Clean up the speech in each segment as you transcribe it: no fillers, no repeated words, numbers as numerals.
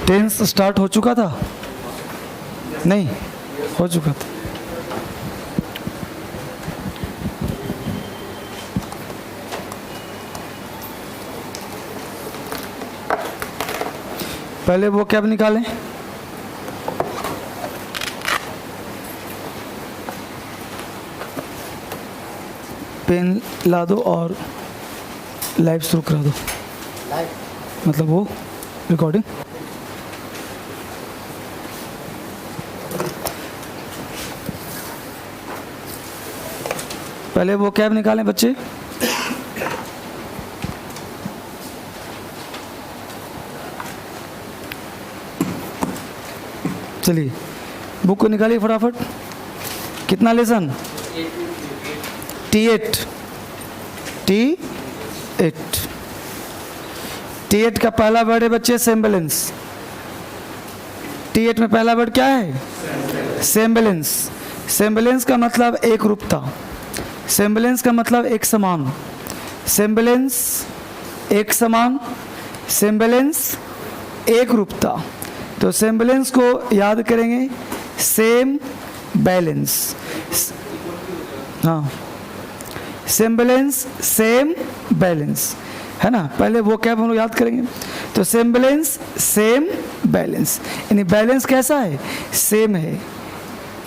Tense start हो चुका था? नहीं हो चुका था। पहले वो कैब निकालें। पेन ला दो और लाइव शुरू करा दो। मतलब वो रिकॉर्डिंग। पहले वो कैब निकालें बच्चे। चलिए बुक को निकालिए फटाफट। कितना लेसन? T8 का पहला वर्ड है बच्चे सेम्बलेंस। T8 में पहला वर्ड क्या है? सेम्बलेंस। सेम्बलेंस का मतलब एक रूपता, सेम्बलेंस का मतलब एक समान, सेम्बलेंस एक समान, सेम्बलेंस एक रूपता। तो सेम्बलेंस को याद करेंगे सेम बैलेंस। हाँ, सेम्बलेंस सेम बैलेंस है ना। पहले वो कैब हम लोग याद करेंगे। तो सेम्बलेंस सेम बैलेंस, यानी बैलेंस कैसा है? सेम है।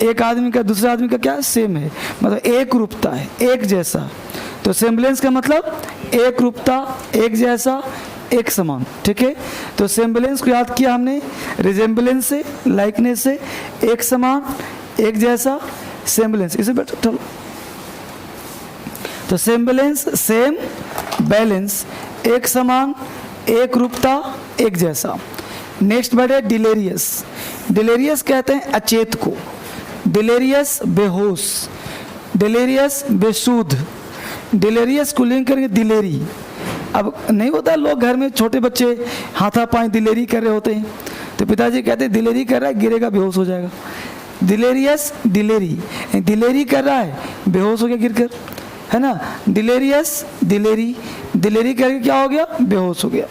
एक आदमी का दूसरे आदमी का क्या? सेम है, मतलब एक रूपता है, एक जैसा। तो सेम्बलेंस का मतलब एक रूपता, एक जैसा, एक समान। ठीक है, तो सेम्बलेंस को याद किया हमने रिजेम्बलेंस से, लाइकनेस से। एक समान, एक जैसा, सेम्बलेंस। इसे बेटा तो सेम्बलेंस सेम बैलेंस, एक समान, एक रूपता, एक जैसा। नेक्स्ट वर्ड है डिलेरियस। डिलेरियस कहते हैं अचेत को। डिलेरियस बेहोश, डिलेरियस बेसुध। डिलेरियस को लिंक करेंगे दिलेरी। अब नहीं होता लोग घर में छोटे बच्चे हाथापाई दिलेरी कर रहे होते हैं, तो पिताजी कहते हैं दिलेरी कर रहा है, गिरेगा बेहोश हो जाएगा। डिलेरियस दिलेरी, दिलेरी कर रहा है, बेहोश हो गया गिरकर, है ना। डिलेरियस दिलेरी, दिलेरी करके क्या हो गया? बेहोश हो गया।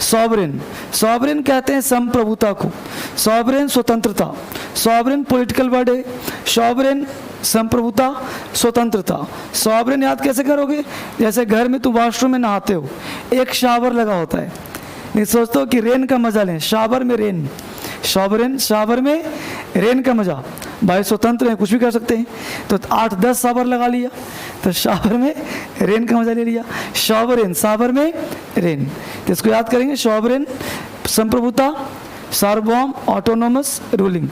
सॉवरेन, सॉवरेन कहते हैं संप्रभुता को। सॉवरेन स्वतंत्रता, सॉवरेन पॉलिटिकल वर्ड है। सॉवरेन संप्रभुता, स्वतंत्रता। सॉवरेन याद कैसे करोगे? जैसे घर में तुम वॉशरूम में नहाते हो, एक शावर लगा होता है, नहीं सोचते हो कि रेन का मजा लें, शावर में रेन। सॉवरेन, शावर में रेन का मजा। भाई स्वतंत्र है, कुछ भी कर सकते हैं, तो 8-10 शावर लगा लिया, तो शावर में रेन का मजा ले लिया। सॉवरेन, शावर में रेन, तो इसको याद करेंगे। सॉवरेन संप्रभुता, सार्वभौम, ऑटोनोमस रूलिंग।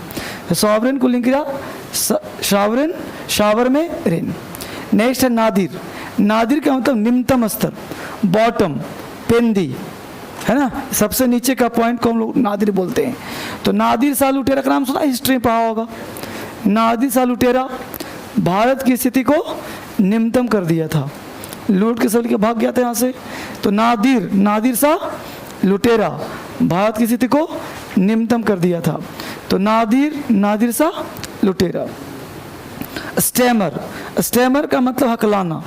सॉवरेन को लिंक किया सॉवरेन, शावर में रेन। नेक्स्ट है नादिर। नादिर का मतलब निम्नतम स्तर, बॉटम, पेंदी, है ना। सबसे नीचे का पॉइंट को हम लोग नादिर बोलते हैं। तो नादिर शाह लुटेरा का नाम सुना, हिस्ट्री में पढ़ा होगा। नादिर शाह लुटेरा भारत की स्थिति को निम्नतम कर दिया था, लूट के सब के भाग गया था यहाँ से। तो नादिर, नादिर शाह लुटेरा भारत की स्थिति को निम्नतम कर दिया था। तो नादिर, नादिर शाह लुटेरा। स्टैमर, स्टैमर का मतलब हकलाना,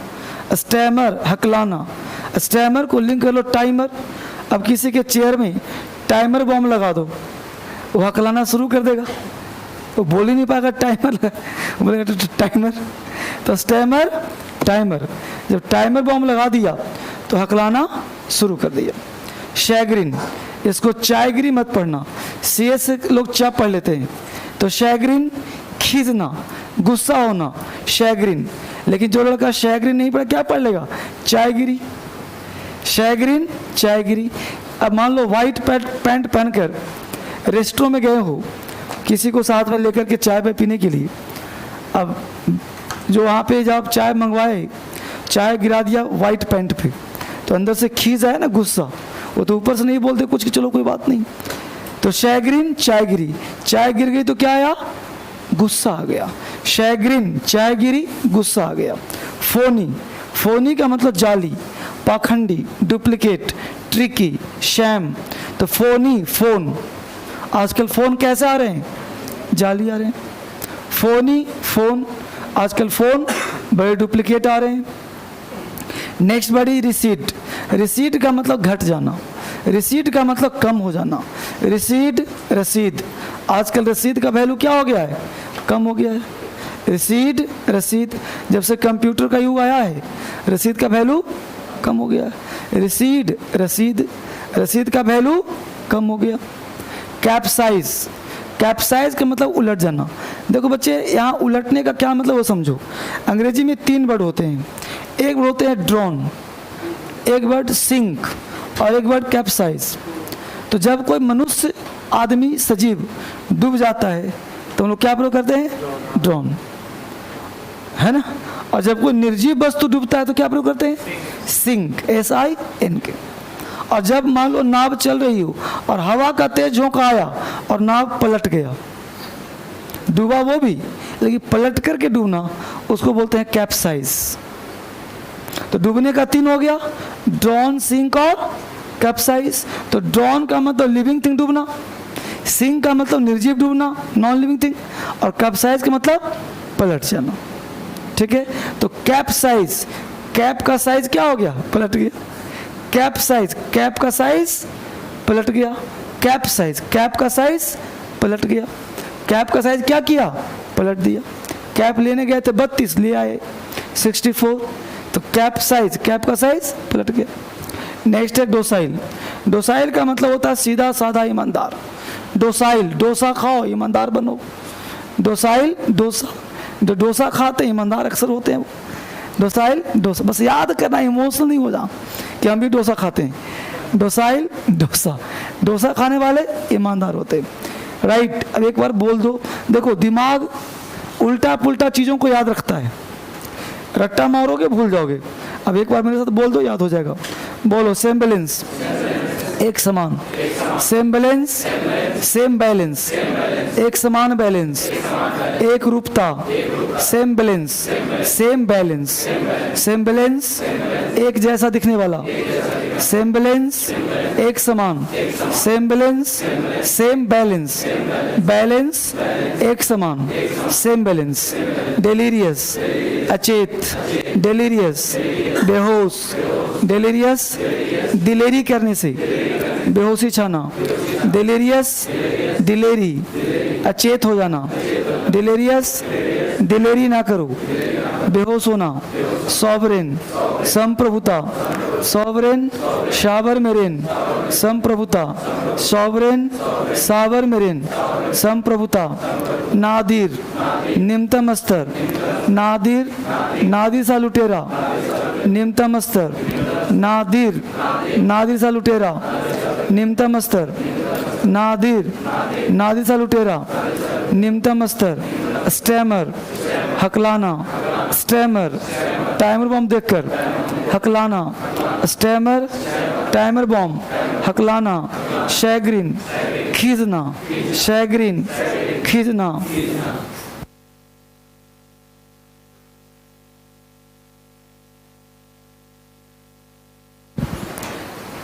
स्टैमर हकलाना। स्टैमर को लिंक कर लो टाइमर। अब किसी के चेयर में टाइमर बॉम्ब लगा दो, वो हकलाना शुरू कर देगा, वो बोल ही नहीं पाएगा टाइमर, बोलेगा टाइमर। तो स्टैमर, टाइमर, जब टाइमर बॉम्ब लगा दिया तो हकलाना शुरू कर दिया। शैग्रीन, इसको चायगिरी मत पढ़ना, CS से लोग चा पढ़ लेते हैं। तो शैग्रीन खींचना, गुस्सा होना, शैग्रीन। लेकिन जो लड़का शैग्रीन नहीं पढ़ा क्या पढ़ लेगा? चायगिरी। शैग्रीन, चायगिरी। अब मान लो वाइट पैंट पहनकर रेस्टोरेंट में गए हो, किसी को साथ में लेकर के चाय पे पीने के लिए। अब जो वहाँ पे जब आप चाय मंगवाए, चाय गिरा दिया वाइट पैंट पे, तो अंदर से खींच आया ना गुस्सा, वो तो ऊपर से नहीं बोलते कुछ कि चलो कोई बात नहीं। तो शैग्रीन, चायगिरी, चाय गिर गई तो क्या आया? गुस्सा आ गया। शैग्रीन, चाय गिरी, गुस्सा आ गया। फोनी, फोनी का मतलब जाली, पाखंडी, डुप्लीकेट, ट्रिकी, शैम। तो फोनी, फोन। आजकल फोन कैसे आ रहे हैं? जाली आ रहे हैं। फोनी, फोन। आजकल फोन बड़े डुप्लीकेट आ रहे हैं। नेक्स्ट बड़ी रिसीट। रिसीट का मतलब घट जाना, रिसीड का मतलब कम हो जाना, रिसीड रसीद। आजकल रसीद का वैल्यू क्या हो गया है, कम हो गया है। रिसीड रसीद, जब से कंप्यूटर का युग आया है रसीद का वैल्यू कम हो गया है। रिसीड रसीद, रसीद का वैल्यू कम हो गया। कैप्साइज, कैप्साइज का मतलब उलट जाना। देखो बच्चे, यहाँ उलटने का क्या मतलब वो समझो। अंग्रेजी में 3 वर्ड होते हैं, एक वर्ड होते हैं ड्रोन, एक वर्ड सिंक और एक वर्ड कैप्साइज। तो जब कोई मनुष्य, आदमी, सजीव डूब जाता है तो हम लोग क्या प्रयोग करते हैं, ड्रोन, है ना। और जब कोई निर्जीव वस्तु डूबता है तो क्या प्रयोग करते हैं, सिंक, SINK। और जब मान लो नाव चल रही हो और हवा का तेज झोंका आया और नाव पलट गया, डूबा वो भी, लेकिन पलट करके डूबना, उसको बोलते हैं कैप्साइज। तो डूबने का 3 हो गया, ड्रोन, सिंक और कैप्साइज। तो ड्रोन का मतलब लिविंग थिंग डूबना, सिंक का मतलब निर्जीव डूबना, नॉन लिविंग थिंग, और कैप्साइज का मतलब पलट जाना। ठीक है, तो कैप्साइज, कैप का साइज क्या हो गया, पलट गया। कैप साइज, कैप का साइज पलट गया। कैप साइज, कैप का साइज पलट गया। कैप का साइज क्या किया, पलट दिया। कैप लेने गए थे 32, ले आए 64, तो कैप साइज, कैप का साइज पलट गया। नेक्स्ट है डोसाइल। डोसाइल का मतलब होता है सीधा साधा ईमानदार। डोसाइल, डोसा खाओ ईमानदार बनो। डोसाइल, डोसा, जो डोसा खाते ईमानदार अक्सर होते हैं वो। डोसाइल, डोसा, बस याद करना, इमोशनल नहीं हो जा कि हम भी डोसा खाते हैं। डोसाइल, डोसा, डोसा खाने वाले ईमानदार होते हैं। राइट, अब एक बार बोल दो। देखो, दिमाग उल्टा पुल्टा चीज़ों को याद रखता है, रट्टा मारोगे भूल जाओगे। अब एक बार मेरे साथ बोल दो, याद हो जाएगा। बोलो, सेम बैलेंस, एक समान, सेम बैलेंस, सेम बैलेंस, एक समान बैलेंस, एक रूपता, same balance, same balance, same balance, एक जैसा दिखने वाला, सेम बैलेंस, एक समान, same balance, same balance, balance, एक समान, सेम बैलेंस। डेलीरियस, अचेत, डेलीरियस, बेहोश, डेलीरियस, दिलेरी करने से, बेहोशी छाना, डिलेरियस, दिलेरी, अचेत हो जाना, डिलेरियस, दिलेरी ना करो, बेहोश होना। सॉवरेन, संप्रभुता, सॉवरेन, शावर मेरेन, संप्रभुता, सॉवरेन, सावर मेरेन, संप्रभुता। नादिर, निम्नतम स्तर, नादिर, नादिर सा लुटेरा, निम्नतम स्तर, नादिर, नादिर सा लुटेरा, निम्नतम स्तर, नादिर, नादिर सा लुटेरा, निम्नतम स्तर। स्टैमर, हकलाना, स्टैमर, टाइमर बम देखकर हकलाना, स्टैमर, टाइमर बम, हकलाना। शैग्रीन, खींचना, शैग्रीन, खींचना।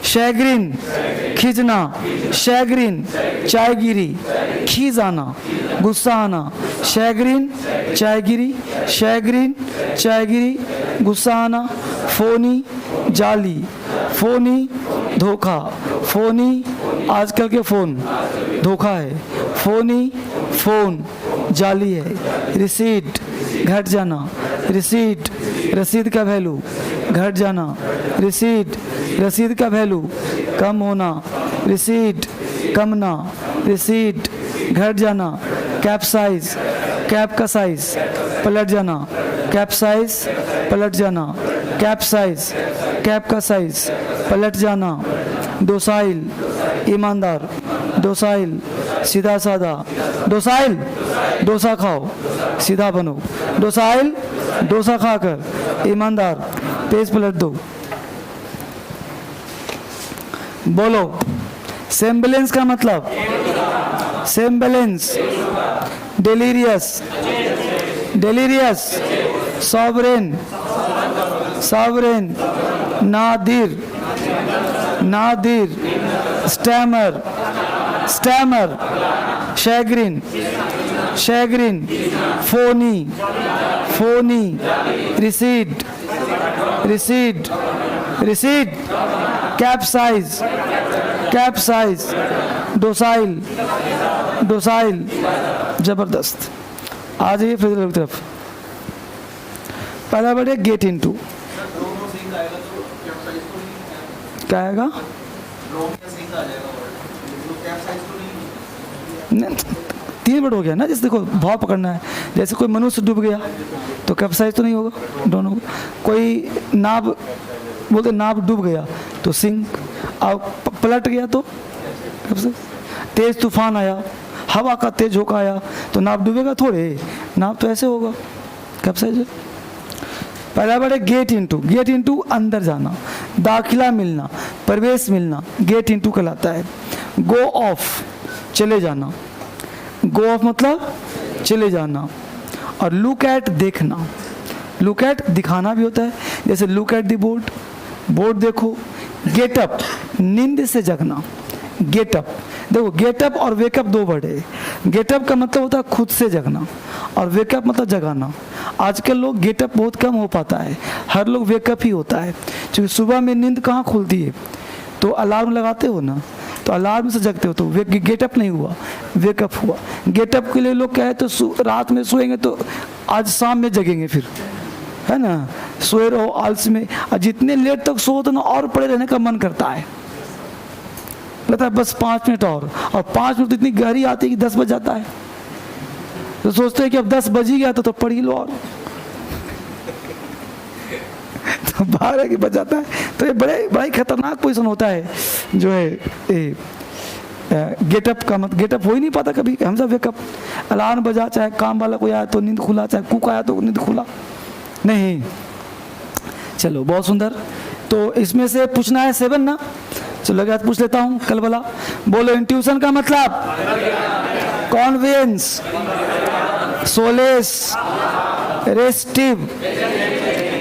शैग्रीन, खींचना, शैग्रीन, चायगिरी, खींच आना, गुस्सा आना। शैग्रीन, चायगिरी, शैग्रीन, चायगिरी, गुस्सा आना। फोनी, जाली, फोनी, धोखा, फोनी, आजकल के फोन धोखा है। फोनी, फोन, जाली है। रिसीट, घट जाना, रिसीट, रसीद का वैल्यू घट जाना। रिसीट, रसीद का वैल्यू कम होना। रिसीट, कमना, रिसीट, घट जाना। कैप्साइज, कैप का साइज पलट जाना, कैप्साइज, पलट जाना। कैप्साइज, कैप का साइज पलट जाना। डोसाइल, ईमानदार, डोसाइल, सीधा साधा। डोसाइल, डोसा खाओ, सीधा बनो। डोसाइल, डोसा खाकर ईमानदार। पेज पलट दो। बोलो, सेम्बलेंस का मतलब, semblance. Delirious, delirious. Sovereign, sovereign. Nadir, nadir. Stammer, stammer. Shagreen, shagreen. Phony, phony. Recede, recede, recede. Capsize, capsize, docile, docile, जबरदस्त। आ जाइए फिर की तरफ। पहला वर्ड है गेट इनटू, क्या आएगा? तीन वर्ड हो गया ना। जैसे देखो भाव पकड़ना है, जैसे कोई मनुष्य डूब गया तो कैप्साइज तो नहीं होगा, दोनों। कोई नाव, बोलते नाव डूब गया तो सिंक, अब पलट गया तो कैप्साइज। तेज तूफान आया, हवा का तेज झोंका आया तो नाव डूबेगा थोड़े, नाव तो ऐसे होगा, कैप्साइज। पहला वर्ड है गेट इनटू। गेट इनटू अंदर जाना, दाखिला मिलना, प्रवेश मिलना, गेट इनटू कहलाता है। गो ऑफ, चले जाना, गो ऑफ मतलब चले जाना। और लुक एट, देखना, लुक एट दिखाना भी होता है, जैसे look at the board, board देखो। गेट अप, नींद से जगना, गेट अप। देखो गेटअप और वेकअप दो वर्ड है। गेटअप का मतलब होता है खुद से जगना, और वेकअप मतलब जगाना। आजकल लोग गेटअप बहुत कम हो पाता है, हर लोग वेकअप ही होता है, क्योंकि सुबह में नींद कहाँ खुलती है, तो अलार्म लगाते हो ना, तो अलार्म से जगते हो, तो गेटअप नहीं हुआ, वेकअप हुआ। गेटअप के लिए लोग कहे तो रात में सोएंगे तो आज शाम में जगेंगे फिर, है ना, सोए रहो आलस में, और जितने लेट तक सो तो ना और पड़े रहने का मन करता है, लगता है बस 5 मिनट और 5 मिनट तो इतनी गहरी आती है कि 10 बज जाता है, तो सोचते हैं कि अब 10 बज ही गया तो पढ़ ही लो, और तो 12 बज जाता है। तो ये बड़ा ही खतरनाक पोजीशन होता है जो है गेटअप का। मत गेटअप हो ही नहीं पाता कभी, हम सब वेकअप। अलार्म बजा, चाहे काम वाला कोई आया तो नींद खुला, चाहे कुक आया तो नींद खुला नहीं। चलो बहुत सुंदर। तो इसमें से पूछना है 7 ना, चलो आज पूछ लेता हूँ कल वाला। बोलो इंट्यूशन का मतलब, convince, solace, restive,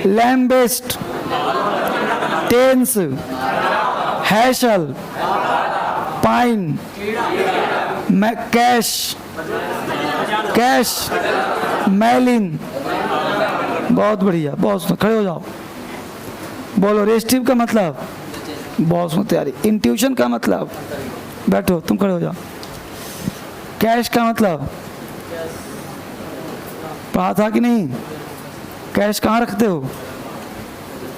lambaste, tense, hassle, pine, cash, cash, malign. बहुत बढ़िया, बहुत सुंदर, खड़े हो जाओ। बोलो रेस्टिव का मतलब, बहुत सुंदर तैयारी। इंट्यूशन का मतलब, बैठो तुम खड़े हो जाओ। कैश का मतलब पढ़ा था कि नहीं? कैश कहाँ रखते हो?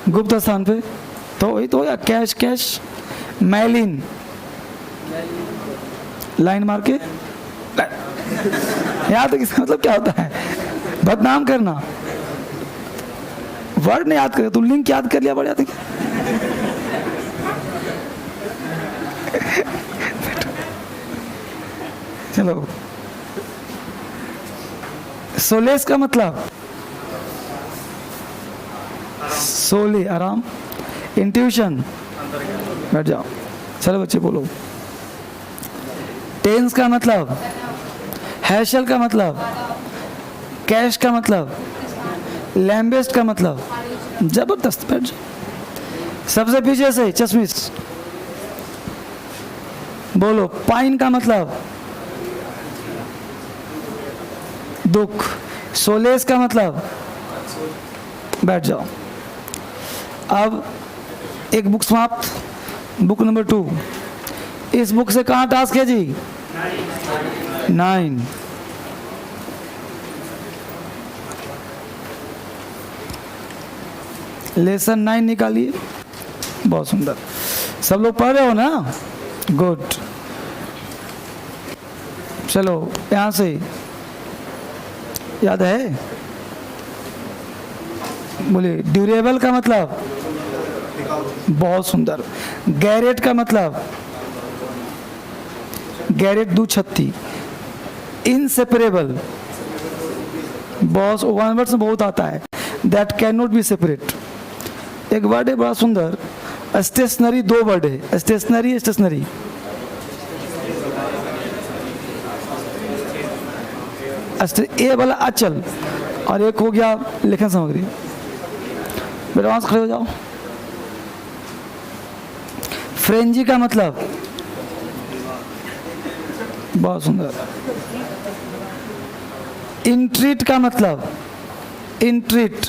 गुप्त स्थान पे, तो वही तो या कैश, कैश। मैलिन, लाइन मार के याद है, इसका मतलब क्या होता है? बदनाम करना। वर्ड नहीं याद कर, तू लिंक याद कर लिया, वर्ड याद है। चलो सोलेस का मतलब, सोले आराम। इंट्यूशन, बैठ जाओ। चलो बच्चे बोलो। टेंस का मतलब, हैशल का मतलब, कैश का मतलब, लैम्बेस्ट का मतलब। जबरदस्त, बैठ जाओ। सबसे पीछे से चश्मिश बोलो। पाइन का मतलब दुख। सोलेस का मतलब, बैठ जाओ। अब एक बुक समाप्त, बुक नंबर 2। इस बुक से कहाँ टास्क है जी? 9। लेसन 9 निकालिए। बहुत सुंदर, सब लोग पढ़ रहे हो ना? गुड। चलो यहाँ से याद है, बोलिए। ड्यूरेबल का मतलब, बहुत सुंदर। गैरेट का मतलब, गैरेट दुछत्ती। इनसेपरेबल, बहुत वन वर्ड से बहुत आता है। That cannot be separate. एक वर्ड है बड़ा सुंदर। स्टेशनरी 2 वर्ड है। Stationery, stationery. ए वाला अचल, और एक हो गया लेखन सामग्री। बेटा वहां से खड़े हो जाओ। फ्रेंजी का मतलब, बहुत सुंदर। इंट्रीट का मतलब, इंट्रीट।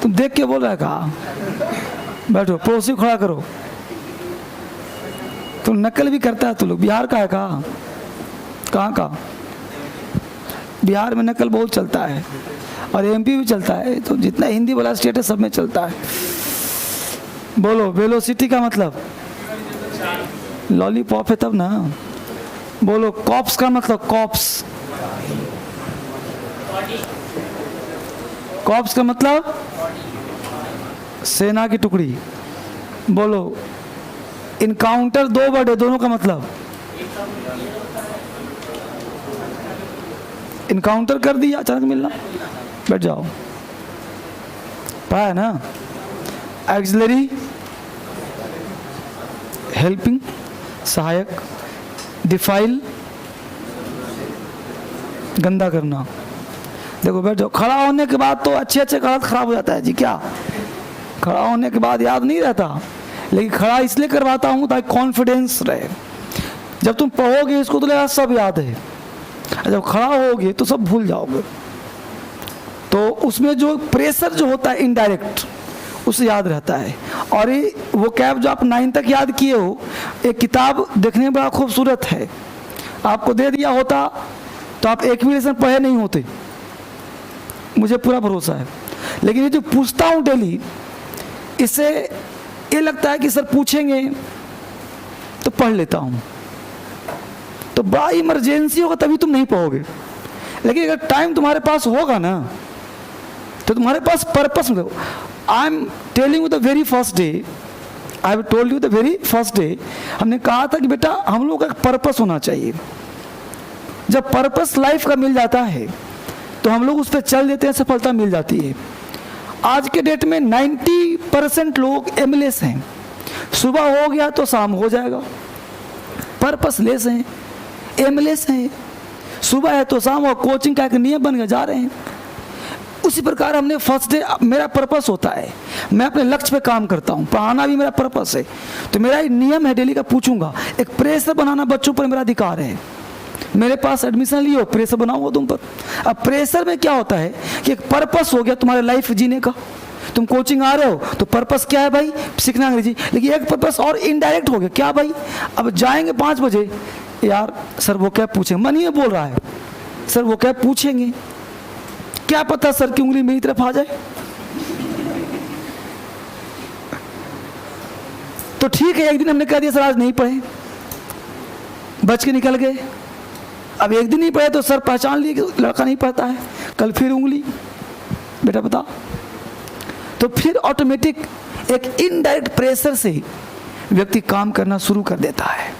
तुम देख के बोल रहा है कहा? बैठो, पड़ोसी खड़ा करो। तुम नकल भी करता है तू लोग। बिहार का है कहा? कहाँ का? बिहार में नकल बहुत चलता है और एमपी भी चलता है, तो जितना हिंदी वाला स्टेट है सब में चलता है। बोलो, वेलोसिटी का मतलब लॉलीपॉप है तब ना। बोलो, कॉप्स का मतलब कॉप्स। कॉप्स का मतलब सेना की टुकड़ी। बोलो, इनकाउंटर दो वर्ड है, दोनों का मतलब इनकाउंटर कर दिया, अचानक मिलना। बैठ जाओ, पढ़ा है ना? एक्सिलरी, हेल्पिंग, सहायक। डिफाइल, गंदा करना। देखो बैठ जाओ। खड़ा होने के बाद तो अच्छे अच्छे हालत खराब हो जाता है जी। क्या खड़ा होने के बाद याद नहीं रहता, लेकिन खड़ा इसलिए करवाता हूँ ताकि कॉन्फिडेंस रहे। जब तुम पढ़ोगे इसको तो लगेगा सब याद है, जब खड़ा होगे तो सब भूल जाओगे। तो उसमें जो प्रेशर जो होता है इनडायरेक्ट, उसे याद रहता है। और ये वो कैब जो आप 9 तक याद किए हो, एक किताब देखने में बड़ा खूबसूरत है, आपको दे दिया होता तो आप एक भी लेसन पढ़े नहीं होते, मुझे पूरा भरोसा है। लेकिन ये जो पूछता हूँ डेली, इससे ये लगता है कि सर पूछेंगे तो पढ़ लेता हूँ। तो बड़ा इमरजेंसी होगा तभी तुम नहीं पढ़ोगे, लेकिन अगर टाइम तुम्हारे पास होगा ना तो तुम्हारे पास पर्पस में। I am telling you the very first day, I have told you the very first day, हमने कहा था कि बेटा हम लोग का एक पर्पस होना चाहिए। जब पर्पस लाइफ का मिल जाता है तो हम लोग उस पर चल देते हैं, सफलता मिल जाती है। आज के डेट में 90% लोग एमलेस हैं। सुबह हो गया तो शाम हो जाएगा, पर्पस लेस हैं, एमलेस हैं। सुबह है तो शाम, और कोचिंग का एक नियम बन के जा रहे हैं। उसी प्रकार हमने फर्स्ट डे, मेरा पर्पस होता है, मैं अपने लक्ष्य पे काम करता हूँ, पढ़ाना भी मेरा पर्पस है। तो मेरा एक नियम है डेली का, पूछूंगा। एक प्रेशर बनाना बच्चों पर मेरा अधिकार है। मेरे पास एडमिशन लियो, प्रेशर बनाऊंगा तुम पर। अब प्रेशर में क्या होता है कि एक पर्पस हो गया तुम्हारे लाइफ जीने का। तुम कोचिंग आ रहे हो तो पर्पस क्या है भाई? सीखना अंग्रेजी। लेकिन एक पर्पस और इनडायरेक्ट हो गया, क्या भाई? अब जाएंगे 5 बजे, यार सर वो क्या पूछेंगे, मन ही में बोल रहा है सर वो क्या पूछेंगे, क्या पता सर की उंगली मेरी तरफ आ जाए। तो ठीक है, एक दिन हमने कह दिया सर आज नहीं पढ़े, बच के निकल गए। अब एक दिन नहीं पढ़े तो सर पहचान लिए कि लड़का नहीं पढ़ता है, कल फिर उंगली, बेटा बता। तो फिर ऑटोमेटिक एक इनडायरेक्ट प्रेशर से व्यक्ति काम करना शुरू कर देता है,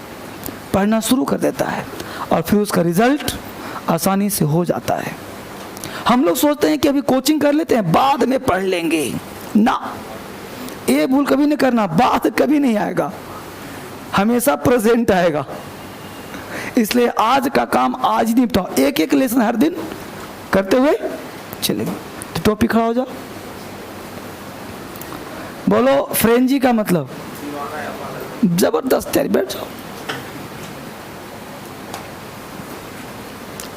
पढ़ना शुरू कर देता है, और फिर उसका रिजल्ट आसानी से हो जाता है। हम लोग सोचते हैं कि अभी कोचिंग कर लेते हैं, बाद में पढ़ लेंगे ना। ये भूल कभी नहीं करना, बाद कभी नहीं आएगा, हमेशा प्रेजेंट आएगा। इसलिए आज का काम आज ही निपटाओ, एक एक लेसन हर दिन करते हुए चलेगा। तो टोपी खड़ा हो जाओ। बोलो, फ्रेंजी का मतलब जबरदस्त। यार बैठ जाओ।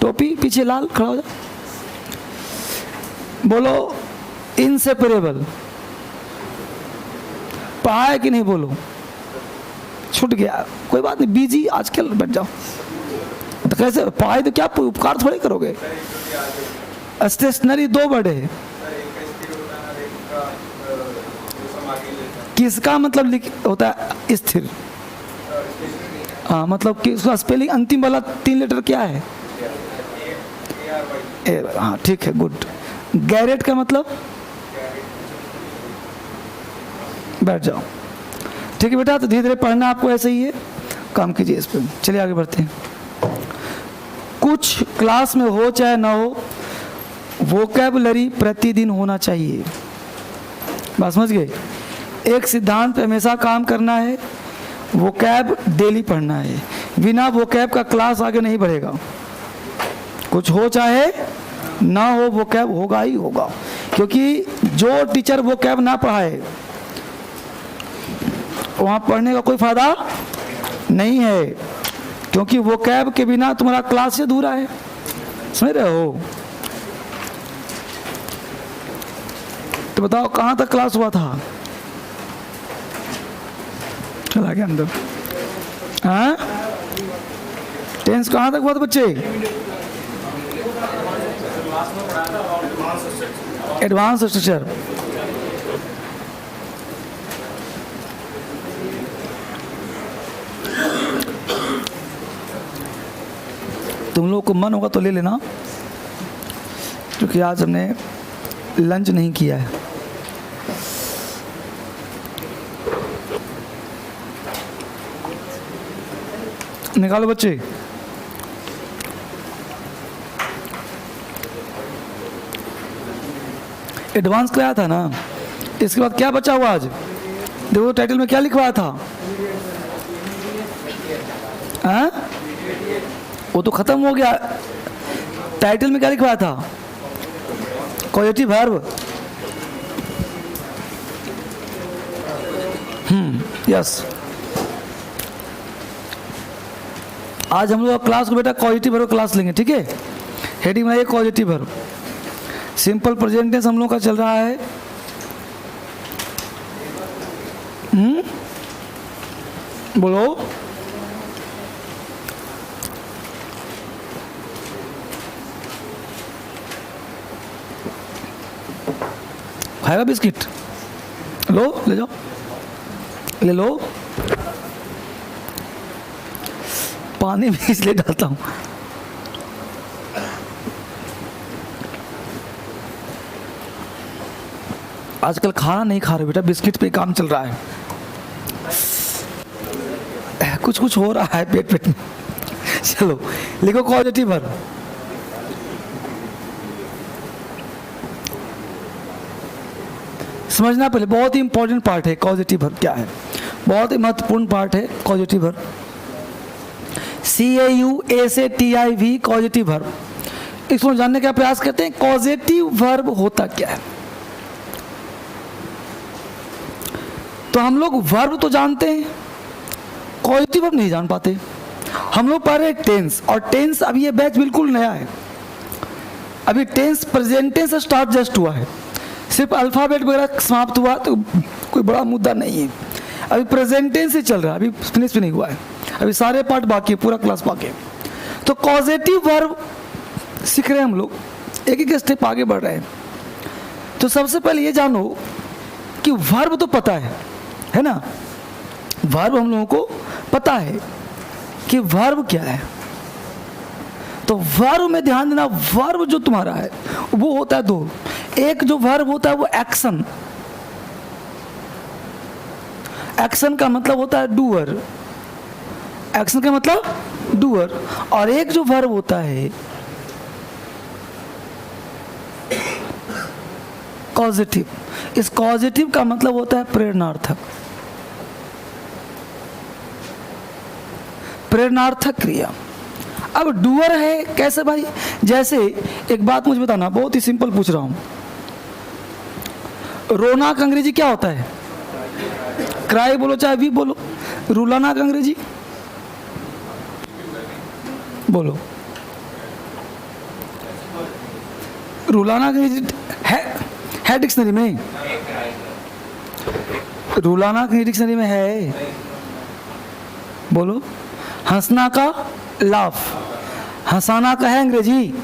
टोपी पीछे लाल, खड़ा हो जाओ। बोलो, इनसेपरेबल। पढ़ा है कि नहीं? बोलो, छूट गया, कोई बात नहीं, बिजी आजकल, बैठ जाओ। तो कैसे पढ़ाई तो क्या उपकार थोड़े करोगे? स्टेशनरी 2 वर्ड है। किसका मतलब होता है? स्थिर। हाँ, मतलब कि उसका स्पेलिंग अंतिम वाला 3 लेटर क्या है? हाँ ठीक है, गुड। गैरेट का मतलब? बैठ जाओ। ठीक है बेटा, तो धीरे धीरे पढ़ना आपको, ऐसे ही है, काम कीजिए इस पर। चलिए आगे बढ़ते हैं। कुछ क्लास में हो चाहे ना हो, वोकैबुलरी प्रतिदिन होना चाहिए। बात समझ गए? एक सिद्धांत पे हमेशा काम करना है, वोकैब डेली पढ़ना है। बिना वोकैब का क्लास आगे नहीं बढ़ेगा। कुछ हो चाहे ना हो, वोकैब होगा ही होगा। क्योंकि जो टीचर वोकैब ना पढ़ाए वहाँ पढ़ने का कोई फायदा नहीं है, क्योंकि वोकैब के बिना तुम्हारा क्लास अधूरा है। समझ रहे हो? तो बताओ कहाँ तक क्लास हुआ था? चला गया अंदर। हाँ, टेंस कहाँ तक हुआ था बच्चे? Advance structure. तुम लोग को मन होगा तो ले लेना, क्योंकि आज हमने लंच नहीं किया है। निकालो बच्चे। एडवांस कराया था ना, इसके बाद क्या बचा हुआ आज? देखो टाइटल में क्या लिखवाया था? हाँ, वो तो खत्म हो गया। टाइटल में क्या लिखवाया था? Causative verb. यस, आज हम लोग क्लास को बेटा कॉजेटिव वर्ब क्लास लेंगे, ठीक है? हेडिंग में causative verb. Simple present tense हम लोग का चल रहा है। बोलो। खाएगा बिस्किट? लो, ले जाओ, ले लो। पानी भी इसलिए डालता हूँ। आजकल खाना नहीं खा रहे बेटा, बिस्किट पे काम चल रहा है। कुछ कुछ हो रहा है पेट पेट में। चलो लिखो कॉजेटिव वर्ब। समझना पहले, बहुत ही इंपॉर्टेंट पार्ट है कॉजेटिव वर्ब क्या है, बहुत ही महत्वपूर्ण पार्ट है causative verb. CAUSATIV causative verb. इसको जानने का प्रयास करते हैं, कॉजेटिव वर्ब होता क्या है। तो हम लोग वर्ब तो जानते हैं, कॉजेटिव वर्ब नहीं जान पाते। हम लोग पढ़ रहे टेंस, और टेंस अभी ये बैच बिल्कुल नया है। अभी tense present tense start just हुआ है, सिर्फ अल्फाबेट वगैरह समाप्त हुआ तो कोई बड़ा मुद्दा नहीं है। अभी प्रेजेंट टेंस से चल रहा है, अभी फिनिश भी नहीं हुआ है, अभी सारे पार्ट बाकी है, पूरा क्लास बाकी है। तो कॉजेटिव वर्ब सीख रहे हैं हम लोग, एक एक स्टेप आगे बढ़ रहे हैं। तो सबसे पहले ये जानो कि वर्ब तो पता है ना? वर्ब हम लोगों को पता है कि वर्ब क्या है। तो वर्ब में ध्यान देना, वर्ब जो तुम्हारा है वो होता है दो। एक जो वर्ब होता है वो एक्शन, एक्शन का मतलब होता है डूअर, एक्शन का मतलब डूअर। और एक जो वर्ब होता है कॉजेटिव, इस कॉजेटिव का मतलब होता है प्रेरणार्थक, प्रेरणार्थक क्रिया। अब डूअर है कैसे भाई? जैसे एक बात मुझे बताना, बहुत ही सिंपल पूछ रहा हूं, रोना का अंग्रेजी क्या होता है? क्राई बोलो चाहे वी बोलो। रुलाना का अंग्रेजी बोलो। रुलाना का अंग्रेजी है डिक्शनरी में, रुलाना की डिक्शनरी में है, बोलो। हंसना का लाफ, हंसाना का है अंग्रेजी।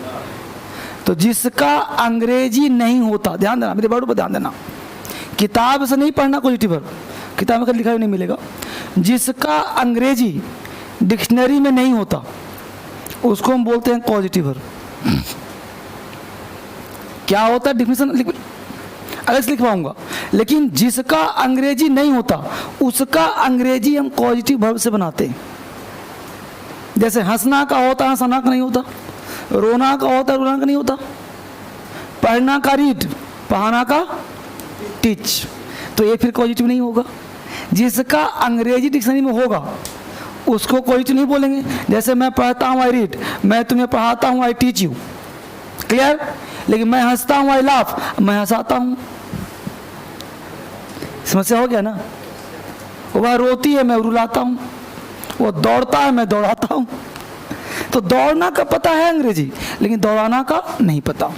तो जिसका अंग्रेजी नहीं होता, ध्यान देना मेरे वर्ड पर ध्यान देना, किताब से नहीं पढ़ना कॉजेटिव वर्ब, किताब में कभी लिखा हुआ नहीं मिलेगा। जिसका अंग्रेजी डिक्शनरी में नहीं होता उसको हम बोलते हैं कॉजेटिव वर्ब। क्या होता है डिफिनेशन अलग से लिखवाऊंगा, लेकिन जिसका अंग्रेजी नहीं होता उसका अंग्रेजी हम पॉजिटिव वर्ब से बनाते हैं। जैसे हंसना का होता है, हंसना का नहीं होता। रोना का होता है, रोना का नहीं होता। पढ़ना का रीड, पढ़ाना का टीच। तो ये फिर पॉजिटिव नहीं होगा। जिसका अंग्रेजी डिक्शनरी में होगा उसको पॉजिटिव नहीं बोलेंगे। जैसे मैं पढ़ता हूँ आई रीड, मैं तुम्हें पढ़ाता हूँ आई टीच यू, क्लियर। लेकिन मैं हंसता हूँ आई लाफ, मैं हंसाता हूँ। समस्या हो गया ना। वह रोती है, मैं रुलाता हूँ। वो दौड़ता है, मैं दौड़ाता हूँ। तो दौड़ना का पता है अंग्रेजी, लेकिन दौड़ाना का नहीं पता।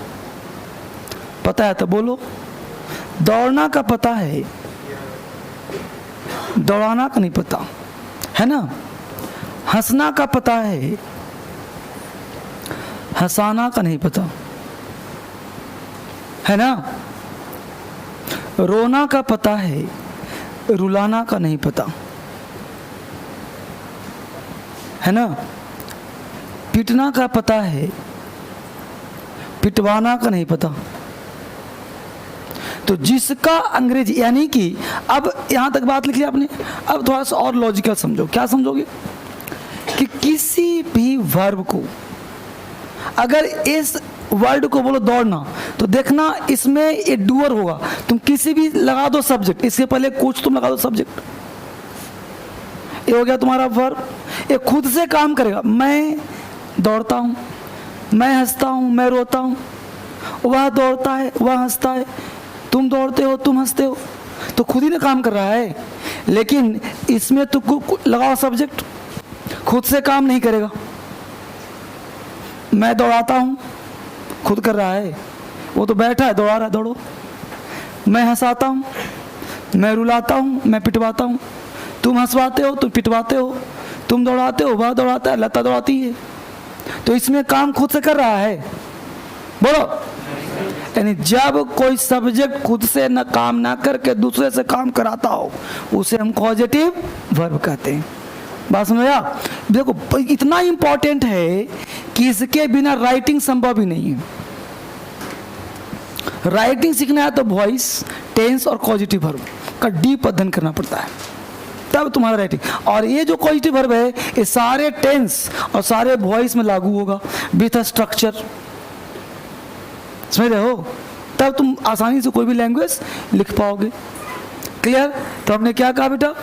पता है तो बोलो। दौड़ना का पता है, दौड़ाना का नहीं पता, है ना। हंसना का पता है, हंसाना का नहीं पता, है ना। रोना का पता है, रुलाना का नहीं पता, है ना। पीटना का पता है, पिटवाना का नहीं पता। तो जिसका अंग्रेजी, यानी कि अब यहां तक बात लिख ली आपने, अब थोड़ा सा और लॉजिकल समझो। क्या समझोगे कि किसी भी वर्ब को, अगर इस वर्ड को बोलो दौड़ना, तो देखना इसमें ये डूअर होगा। तुम किसी भी लगा दो सब्जेक्ट, इसके पहले कुछ तुम लगा दो सब्जेक्ट, ये हो गया तुम्हारा वर्ब। ये खुद से काम करेगा। मैं दौड़ता हूँ, मैं हंसता हूँ, मैं रोता हूँ, वह दौड़ता है, वह हंसता है, तुम दौड़ते हो, तुम हंसते हो, तो खुद ही ना काम कर रहा है। लेकिन इसमें तो लगाओ सब्जेक्ट, खुद से काम नहीं करेगा। मैं दौड़ाता हूँ, खुद कर रहा है, वो तो बैठा है, दौड़ा रहा है, दौड़ो। मैं हंसाता हूँ, मैं रुलाता हूँ, मैं पिटवाता हूँ, तुम हंसवाते हो, तुम पिटवाते हो, तुम दौड़ाते हो, वह दौड़ाता है, लता दौड़ाती है। तो इसमें काम खुद से कर रहा है, बोलो। यानी जब कोई सब्जेक्ट खुद से न काम ना करके दूसरे से काम कराता हो, उसे हम कॉजेटिव वर्ब कहते हैं। बात समझ आया? देखो इतना इंपॉर्टेंट है कि इसके बिना राइटिंग संभव ही नहीं है। राइटिंग सीखना है तो वॉइस, टेंस और कॉजेटिव वर्ब का डीप अध्ययन करना पड़ता है, तब तुम्हारा राइटिंग। और ये जो कॉजेटिव वर्ब है, ये सारे टेंस और सारे वॉइस में लागू होगा विथ स्ट्रक्चर, समझ रहे हो? तब तुम आसानी से कोई भी लैंग्वेज लिख पाओगे। क्लियर? तो हमने क्या कहा बेटा,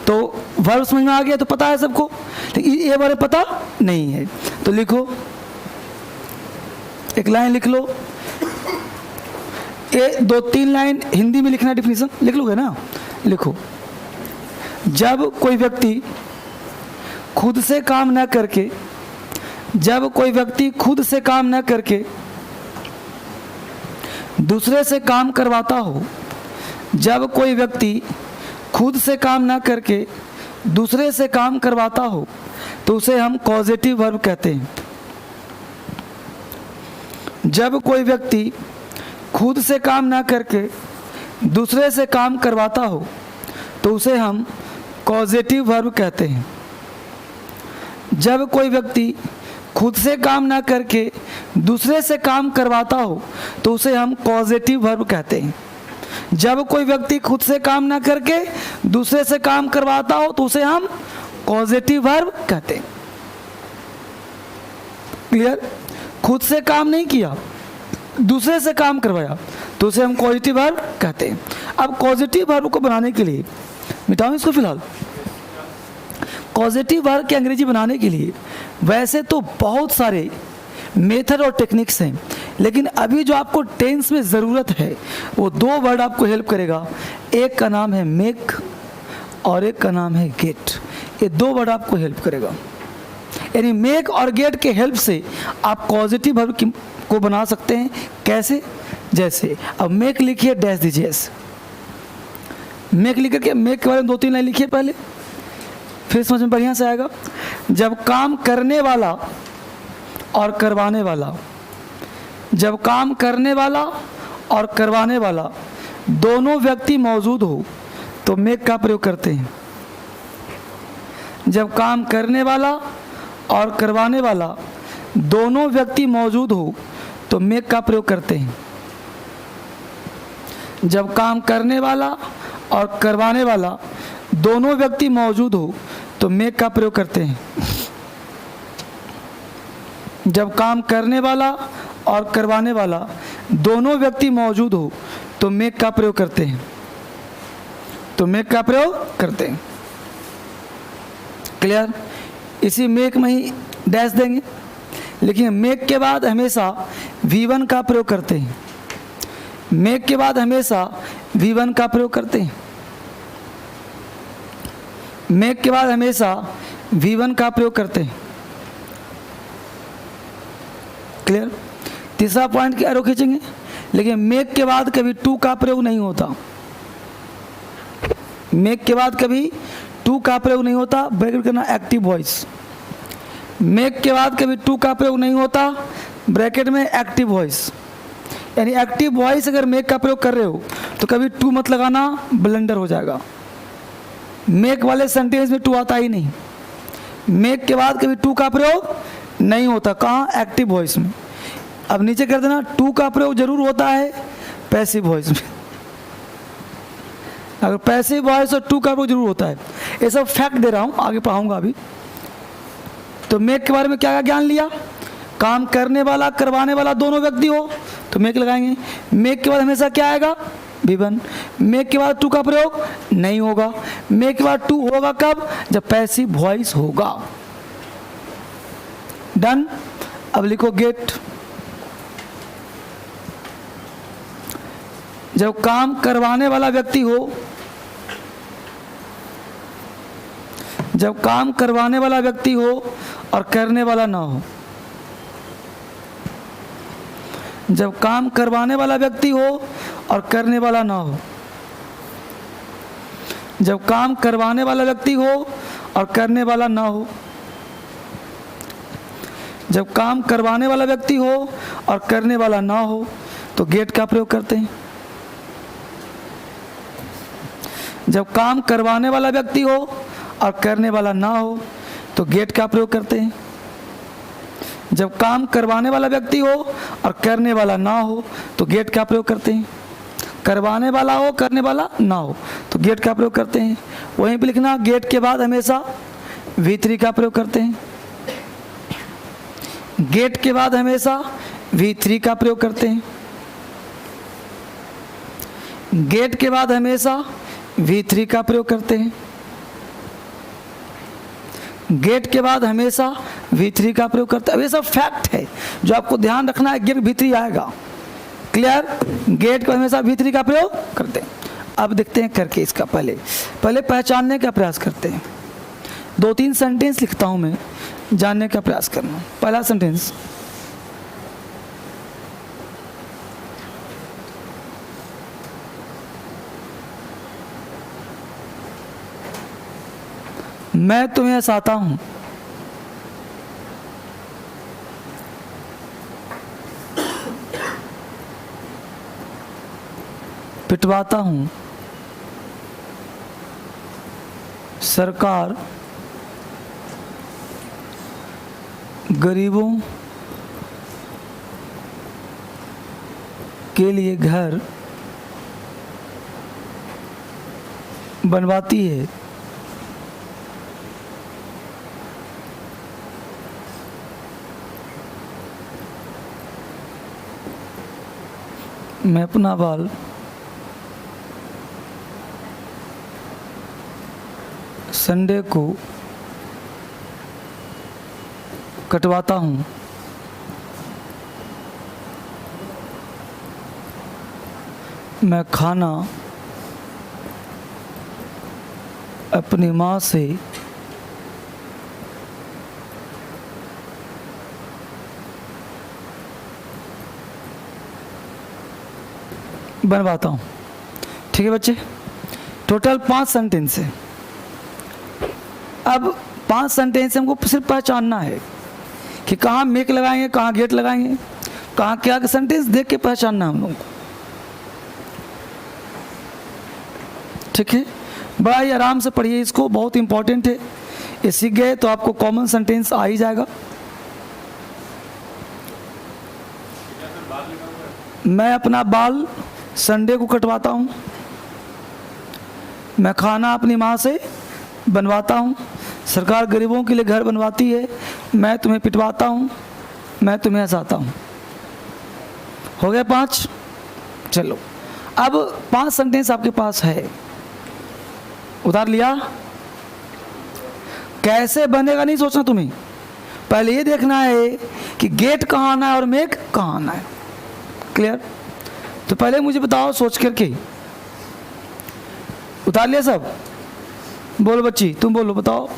तो वर्ब समझ में आ गया, तो पता है सबको, लेकिन ये बारे पता नहीं है। तो लिखो, एक लाइन लिख लो, ये 2-3 लाइन हिंदी में लिखना, डिफिनीशन लिख लोगे ना? लिखो, जब कोई व्यक्ति खुद से काम न करके, जब कोई व्यक्ति खुद से काम न करके दूसरे से काम करवाता हो, जब कोई व्यक्ति खुद से काम ना करके दूसरे से काम करवाता हो, तो उसे हम कॉजेटिव वर्ब कहते हैं। जब कोई व्यक्ति खुद से काम ना करके दूसरे से काम करवाता हो, तो उसे हम कॉजेटिव वर्ब कहते हैं। जब कोई व्यक्ति खुद से काम ना करके दूसरे से काम करवाता हो, तो उसे हम कॉजेटिव वर्ब कहते हैं। जब कोई व्यक्ति खुद से काम ना करके दूसरे से काम करवाता हो, तो उसे हम कॉजेटिव वर्ब कहते हैं। क्लियर? खुद से काम नहीं किया, दूसरे से काम करवाया, तो उसे हम कॉजेटिव वर्ब कहते हैं। अब कॉजेटिव वर्ब को बनाने के लिए, मिटाऊं इसको फिलहाल, पॉजिटिव वर्ब के अंग्रेजी बनाने के लिए वैसे तो बहुत सारे मेथड और टेक्निक्स हैं, लेकिन अभी जो आपको टेंस में ज़रूरत है वो दो वर्ड आपको हेल्प करेगा। एक का नाम है मेक और एक का नाम है गेट। ये दो वर्ड आपको हेल्प करेगा। यानी मेक और गेट के हेल्प से आप पॉजिटिव वर्ब को बना सकते हैं। कैसे? जैसे अब मेक लिखिए, डैश दीजिए ऐसे। मेक लिख करके मेक के बारे में 2-3 लाइन लिखिए पहले, फिर समझ में बढ़िया से आएगा। जब काम करने वाला और करवाने वाला, जब काम करने वाला और करवाने वाला दोनों व्यक्ति मौजूद हो तो मेक का प्रयोग करते हैं। जब काम करने वाला और करवाने वाला दोनों व्यक्ति मौजूद हो तो मेक का प्रयोग करते हैं। जब काम करने वाला और करवाने वाला दोनों व्यक्ति मौजूद हो तो मेक का प्रयोग करते हैं। जब काम करने वाला और करवाने वाला दोनों व्यक्ति मौजूद हो तो मेक का प्रयोग करते हैं। तो मेक का प्रयोग करते हैं। क्लियर? इसी मेक में ही डैश देंगे, लेकिन मेक के बाद हमेशा V1 का प्रयोग करते हैं। मेक के बाद हमेशा V1 का प्रयोग करते हैं। मेक के बाद हमेशा V1 का प्रयोग करते हैं। क्लियर? तीसरा पॉइंट क्या एरो खींचेंगे? लेकिन मेक के बाद कभी टू का प्रयोग नहीं होता। मेक के बाद कभी टू का प्रयोग नहीं होता, ब्रैकेट करना एक्टिव वॉइस। मेक के बाद कभी टू का प्रयोग नहीं होता, ब्रैकेट में एक्टिव वॉइस। यानी एक्टिव वॉइस अगर मेक का प्रयोग कर रहे हो तो कभी टू मत लगाना, ब्लंडर हो जाएगा। मेक वाले सेंटेंस में टू आता ही नहीं। मेक के बाद कभी टू का प्रयोग नहीं होता, कहाँ? एक्टिव वॉइस में। अब नीचे कर देना, टू का प्रयोग जरूर होता है पैसिव वॉइस में। अगर पैसिव वॉइस और टू का प्रयोग जरूर होता है। ये सब फैक्ट दे रहा हूँ, आगे पढ़ाऊंगा अभी। तो मेक के बारे में क्या क्या ज्ञान लिया? काम करने वाला, करवाने वाला दोनों व्यक्ति हो तो मेक लगाएंगे। मेक के बाद हमेशा क्या आएगा? V1। मेक के बाद टू का प्रयोग नहीं होगा। मेक के बाद टू होगा कब? जब पैसिव वॉइस होगा। डन। अब लिखो गेट। जब काम करवाने वाला व्यक्ति हो, जब काम करवाने वाला व्यक्ति हो और करने वाला ना हो। जब काम करवाने वाला व्यक्ति हो और करने वाला ना हो। जब काम करवाने वाला व्यक्ति हो और करने वाला ना हो। जब काम करवाने वाला व्यक्ति हो और करने वाला ना हो तो गेट का प्रयोग करते हैं। जब काम करवाने वाला व्यक्ति हो और करने वाला ना हो तो गेट का प्रयोग करते हैं। जब काम करवाने वाला व्यक्ति हो और करने वाला ना हो तो गेट का प्रयोग करते हैं। करवाने वाला हो, करने वाला ना हो तो गेट का प्रयोग करते हैं। वहीं पे लिखना, गेट के बाद हमेशा V3 का प्रयोग करते हैं। गेट के बाद हमेशा V3 का प्रयोग करते हैं। गेट के बाद हमेशा V3 का प्रयोग करते हैं। गेट के बाद हमेशा V3 का प्रयोग करते हैं। अब ये सब फैक्ट है जो आपको ध्यान रखना है। गेट V3 आएगा। क्लियर? गेट को हमेशा V3 का प्रयोग करते हैं। अब देखते हैं करके इसका पहले पहचानने का प्रयास करते हैं। 2-3 सेंटेंस लिखता हूं मैं, जानने का प्रयास करना। पहला सेंटेंस, मैं तुम्हें हंसाता हूं। पिटवाता हूं। सरकार गरीबों के लिए घर बनवाती है। मैं अपना बाल संडे को कटवाता हूँ। मैं खाना अपनी माँ से बनवाता हूँ। ठीक है बच्चे, टोटल 5 सेंटेंस है। अब 5 सेंटेंस हमको सिर्फ पहचानना है कि कहाँ मेक लगाएंगे, कहाँ गेट लगाएंगे, कहाँ क्या सेंटेंस देख के पहचानना है हम लोगों को। ठीक है, बड़ा ही आराम से पढ़िए इसको, बहुत इंपॉर्टेंट है। ये सीख गए तो आपको कॉमन सेंटेंस आ ही जाएगा। मैं अपना बाल संडे को कटवाता हूँ। मैं खाना अपनी माँ से बनवाता हूँ। सरकार गरीबों के लिए घर बनवाती है। मैं तुम्हें पिटवाता हूँ। मैं तुम्हें हंसाता हूँ। हो गया 5। चलो अब 5 सेंटेंस आपके पास है, उतार लिया। कैसे बनेगा नहीं सोचना तुम्हें, पहले ये देखना है कि गेट कहाँ आना है और मेक कहाँ आना है। क्लियर? तो पहले मुझे बताओ सोच करके। उतार लिया सब? बोलो बच्ची, तुम बोलो, बताओ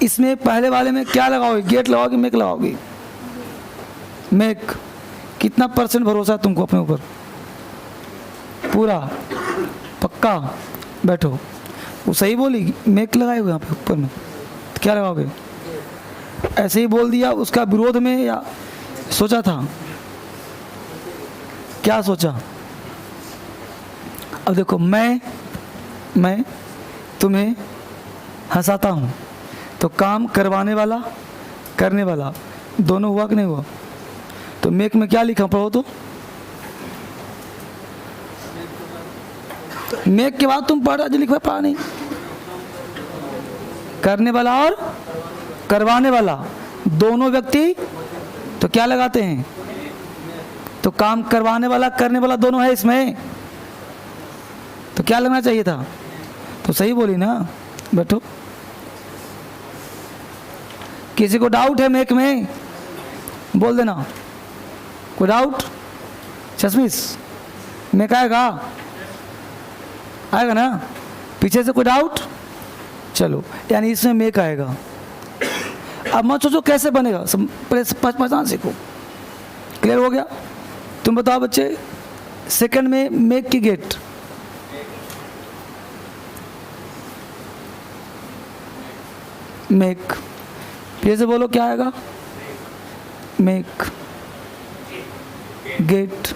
इसमें पहले वाले में क्या लगाओगे, गेट लगाओगे मेक लगाओगे? मेक। कितना % भरोसा है तुमको अपने ऊपर? पूरा पक्का? बैठो। वो सही बोली, मेक लगाए हुए यहाँ पे ऊपर में, तो क्या लगाओगे? ऐसे ही बोल दिया उसका विरोध में या सोचा था? क्या सोचा? अब देखो, मैं तुम्हें हंसाता हूँ, तो काम करवाने वाला करने वाला दोनों हुआ कि नहीं हुआ? तो मेक में क्या लिखा, पढ़ो तो। मेक के बाद तुम पढ़, जो लिखा पढ़ा नहीं। करने वाला और करवाने वाला दोनों व्यक्ति, तो क्या लगाते हैं? तो काम करवाने वाला करने वाला दोनों है इसमें, तो क्या लगना चाहिए था? तो सही बोली ना। बैठो। किसी को डाउट है मेक में? बोल देना। कोई डाउट? चश्मिश, मेक आएगा? आएगा ना? पीछे से कोई डाउट? चलो, यानी इसमें मेक आएगा। अब मत सोचो कैसे बनेगा, पहचान सीखो। क्लियर हो गया? तुम बताओ बच्चे, सेकंड में मेक की गेट। मेक, फिर से बोलो क्या आएगा? Make get,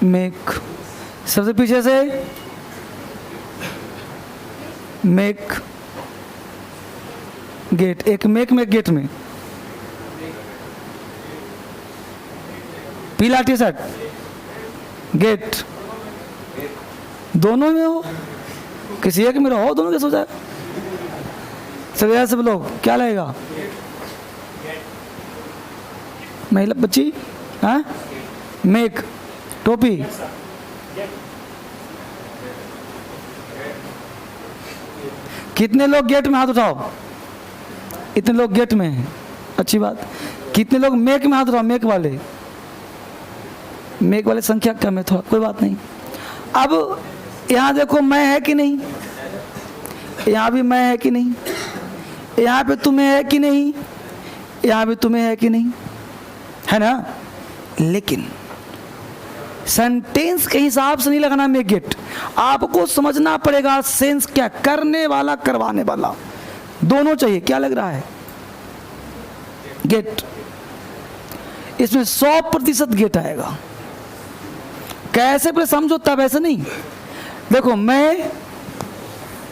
make. सबसे पीछे से मेक गेट। एक मेक में गेट में, पीला टी शर्ट, गेट, दोनों में हो, किसी एक में रहो, दोनों कैसे हो जाए? सब लोग क्या लगेगा? महिला बच्ची, हाँ, मेक, टोपी, कितने लोग गेट में हाथ उठाओ? इतने लोग गेट में हैं, अच्छी बात। कितने लोग मेक में हाथ उठाओ? मेक वाले संख्या कम है थोड़ा, कोई बात नहीं। अब यहाँ देखो, मैं है कि नहीं? यहाँ भी मैं है कि नहीं? यहाँ पे तुम्हें है कि नहीं? यहाँ भी तुम्हें है कि नहीं? है ना? लेकिन सेंटेंस के हिसाब से नहीं लगाना मेक गेट, आपको समझना पड़ेगा सेंस क्या, करने वाला करवाने वाला दोनों चाहिए। क्या लग रहा है? गेट। इसमें 100% गेट आएगा। कैसे पहले समझो, तब ऐसे नहीं। देखो, मैं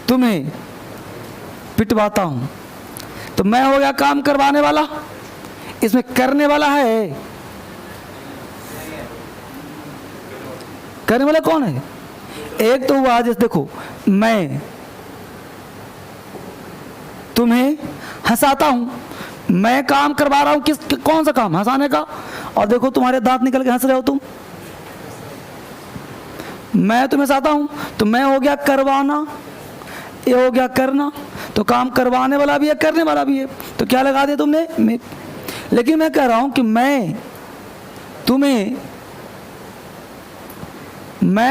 तुम्हें पिटवाता हूं, तो मैं हो गया काम करवाने वाला, इसमें करने वाला है। करने वाला कौन है? एक तो हुआ, जैसे देखो, मैं तुम्हें हंसाता हूं, मैं काम करवा रहा हूं। कौन सा काम? हंसाने का। और देखो तुम्हारे दांत निकल के हंस रहे हो तुम। मैं तुम्हें हंसाता हूं, तो मैं हो गया करवाना, ये हो गया करना। तो काम करवाने वाला भी है, करने वाला भी है, तो क्या लगा दिया तुमने? मैं। लेकिन मैं कह रहा हूं कि मैं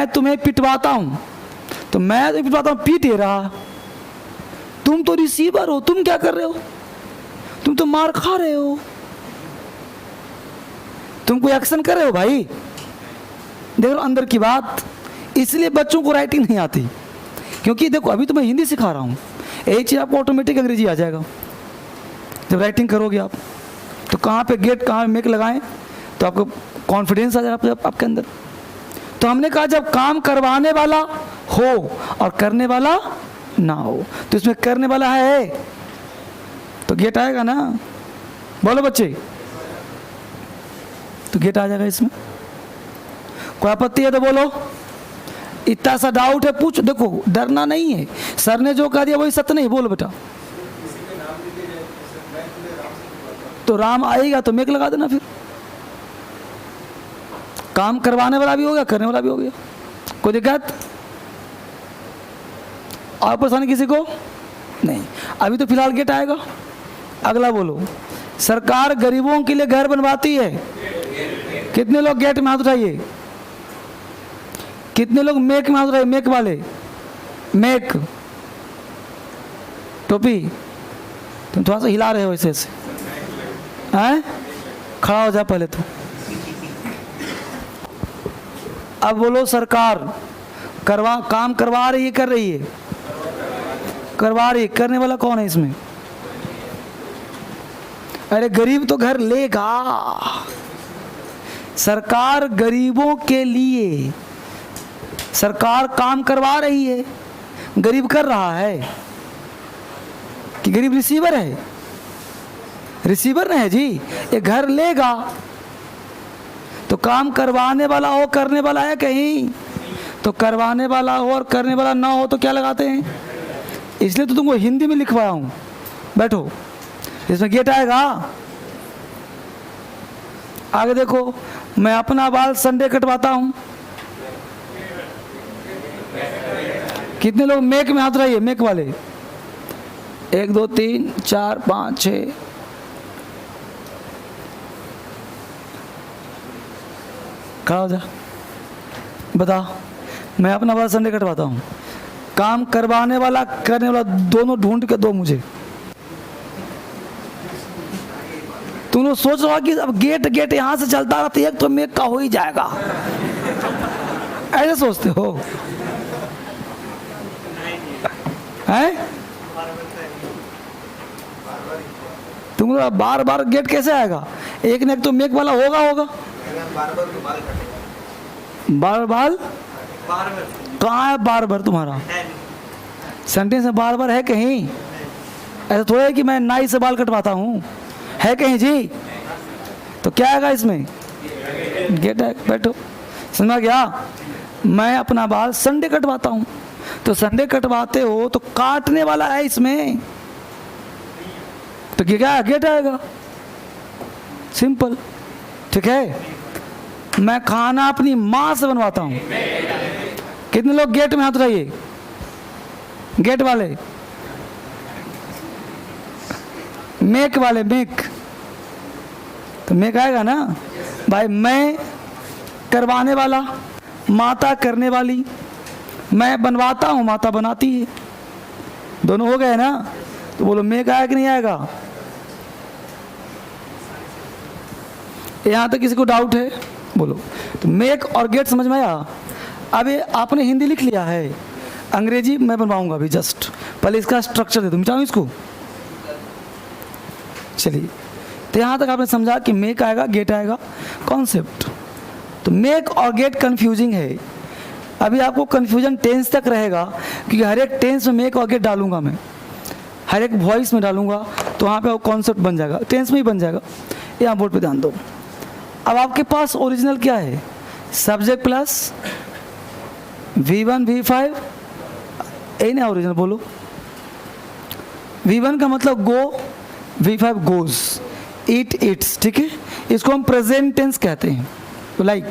तुम्हें पिटवाता हूं, तो मैं तुम्हें पिटवाता हूं, पीट ही रहा। तुम तो रिसीवर हो, तुम क्या कर रहे हो? तुम तो मार खा रहे हो, तुम कोई एक्शन कर रहे हो भाई। देख लो अंदर की बात। इसलिए बच्चों को राइटिंग नहीं आती, क्योंकि देखो अभी तो मैं हिंदी सिखा रहा हूं, यही चीज आपको ऑटोमेटिक अंग्रेजी आ जाएगा जब राइटिंग करोगे आप। तो कहाँ पे गेट, कहाँ पे मेक लगाएं, तो आपको कॉन्फिडेंस आ जाएगा आपके अंदर। तो हमने कहा जब काम करवाने वाला हो और करने वाला ना हो, तो इसमें करने वाला है तो गेट आएगा ना। बोलो बच्चे, तो गेट आ जाएगा इसमें। कोई आपत्ति है तो बोलो। इतना सा डाउट है पूछ, देखो डरना नहीं है, सर ने जो कह दिया वही सत्य नहीं। बोलो बेटा। तो राम आएगा तो मेक लगा देना, फिर काम करवाने वाला भी हो गया, करने वाला भी हो गया। कोई दिक्कत और परेशानी किसी को नहीं? अभी तो फिलहाल गेट आएगा। अगला बोलो। सरकार गरीबों के लिए घर बनवाती है। कितने लोग गेट में हाथ उठाइए? कितने लोग मेक में हाथ उठाइए? मेक वाले, मेक, टोपी। तुम थोड़ा सा हिला रहे हो ऐसे ऐसे, हैं? खड़ा हो जा पहले तो। अब बोलो सरकार काम करवा रही है, कर रही है? करवा रही है। करने वाला कौन है इसमें? अरे गरीब तो घर लेगा। सरकार गरीबों के लिए सरकार काम करवा रही है। गरीब कर रहा है कि गरीब रिसीवर है? रिसीवर नहीं है जी, ये घर लेगा। तो काम करवाने वाला हो, करने वाला है कहीं? तो करवाने वाला हो और करने वाला ना हो तो क्या लगाते हैं? इसलिए तो तुमको हिंदी में लिखवाया हूं। बैठो, इसमें गेट आएगा। आगे देखो, मैं अपना बाल संडे कटवाता हूं। कितने लोग मेक में हाथ रहिए? मेक वाले 1 2 3 4 5 6। खड़ा हो जा, बता। मैं अपना बाल संडे कटवाता हूं। काम करवाने वाला करने वाला दोनों ढूंढ के दो मुझे। तुम लोग सोच रहे हो कि अब गेट यहां से चलता रहा तो एक तो मेक का हो ही जाएगा, ऐसे सोचते हो? हैं? तुम लोग बार बार गेट कैसे आएगा? एक न एक तो मेक वाला होगा। बार बार कहाँ है? बार बार तुम्हारा सेंटेंस में बार बार है कहीं? ऐसा थोड़ा है कि मैं नाई से बाल कटवाता हूँ, है कहीं जी? तो क्या आएगा इसमें? गेट है। बैठो, समझ गया? मैं अपना बाल संडे कटवाता हूँ। तो संडे कटवाते हो तो काटने वाला है इसमें, तो क्या गेट आएगा। सिंपल, ठीक है? मैं खाना अपनी माँ से बनवाता हूँ। कितने लोग गेट में हाथ रहिए? गेट वाले, मेक वाले, मेक तो मेक आएगा ना भाई। मैं करवाने वाला, माता करने वाली, मैं बनवाता हूँ, माता बनाती है। दोनों हो गए ना? तो बोलो मेक आएगा कि नहीं आएगा? यहाँ तक किसी को डाउट है? बोलो। तो मेक और गेट समझ में आया? अब ये आपने हिंदी लिख लिया है, अंग्रेजी मैं बनवाऊंगा अभी। जस्ट पहले इसका स्ट्रक्चर दे दूँ, मिटाऊँ इसको। चलिए, तो यहाँ तक आपने समझा कि मेक आएगा, गेट आएगा, कॉन्सेप्ट। तो मेक और गेट कंफ्यूजिंग है। अभी आपको कंफ्यूजन टेंस तक रहेगा, क्योंकि हर एक टेंस में मेक और गेट डालूंगा मैं, हर एक वॉइस में डालूंगा, तो वहाँ पे वो कॉन्सेप्ट बन जाएगा, टेंस में ही बन जाएगा। यहाँ बोर्ड पे ध्यान दो। अब आपके पास ओरिजिनल क्या है? सब्जेक्ट प्लस V1 V5, यही ना ओरिजिनल? बोलो। V1 का मतलब गो, V5 गोज, इट इट्स, ठीक है? इसको हम प्रेजेंट टेंस कहते हैं। तो लाइक,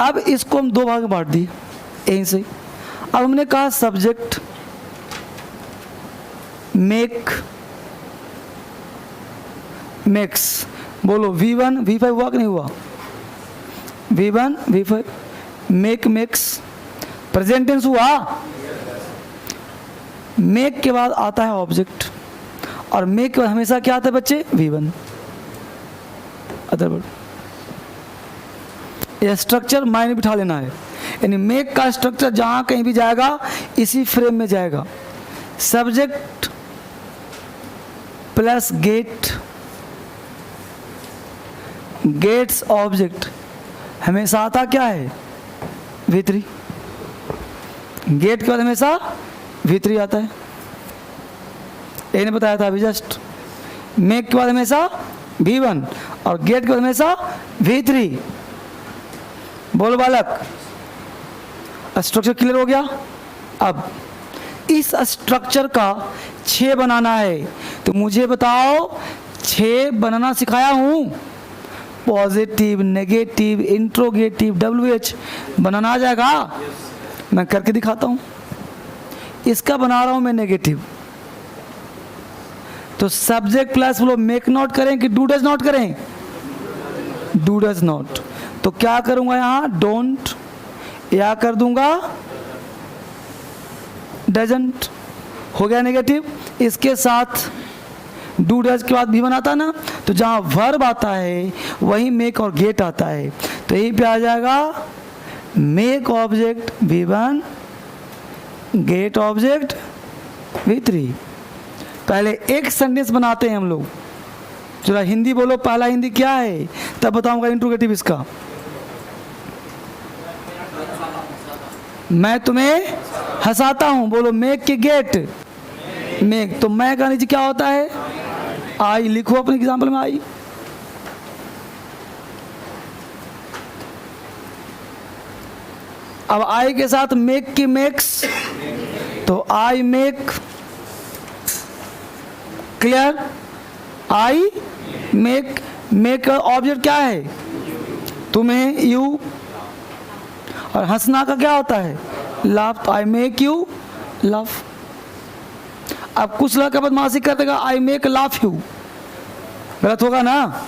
अब इसको हम दो भाग में बांट दिए यहीं से। अब हमने कहा सब्जेक्ट मेक, मेक्स। बोलो V1 V5 हुआ कि नहीं हुआ? V1 V5 make, makes, present tense हुआ। मेक के बाद आता है ऑब्जेक्ट, और मेक के बाद हमेशा क्या आता है बच्चे? V1। अदर ये स्ट्रक्चर मायने बिठा लेना है, यानी मेक का स्ट्रक्चर जहां कहीं भी जाएगा इसी फ्रेम में जाएगा। Subject plus get, gets object, हमेशा आता क्या है? V3। गेट के बाद हमेशा V3 आता है, यही ने बताया था अभी जस्ट। मेक के बाद हमेशा V1 और गेट के बाद हमेशा V3। बोलो बालक, स्ट्रक्चर क्लियर हो गया? अब इस स्ट्रक्चर का 6 बनाना है, तो मुझे बताओ 6 बनाना सिखाया हूं। पॉजिटिव, नेगेटिव, इंट्रोगेटिव, WH बनाना आ जाएगा? मैं करके दिखाता हूं। इसका बना रहा हूं मैं नेगेटिव। तो सब्जेक्ट प्लस बोलो मेक नॉट करें कि डू डज नॉट करें? Do does not. तो क्या करूंगा यहां? डोंट, या कर दूंगा डजंट। हो गया नेगेटिव। इसके साथ डू डज के बाद भी बनाता ना, तो जहाँ वर्ब आता है वहीं मेक और गेट आता है। तो यहीं पे आ जाएगा make object V1 get object V3। पहले एक सेंटेंस बनाते हैं हम लोग। जरा हिंदी बोलो, पहला हिंदी क्या है, तब बताऊंगा इंट्रोगेटिव इसका। मैं तुम्हें हंसाता हूं, बोलो मेक के गेट मेक। तो मैं का नीचे क्या होता है, आई। लिखो अपने एग्जाम्पल में आई। अब आई के साथ मेक की मेक्स, तो I make. Clear, I make. Make का ऑब्जेक्ट क्या है, तुम्हें, यू। और हंसना का क्या होता है, लाफ। तो आई मेक यू लाफ। अब कुछ लड़का बदमाशी कर देगा, आई मेक लाफ यू, गलत होगा ना।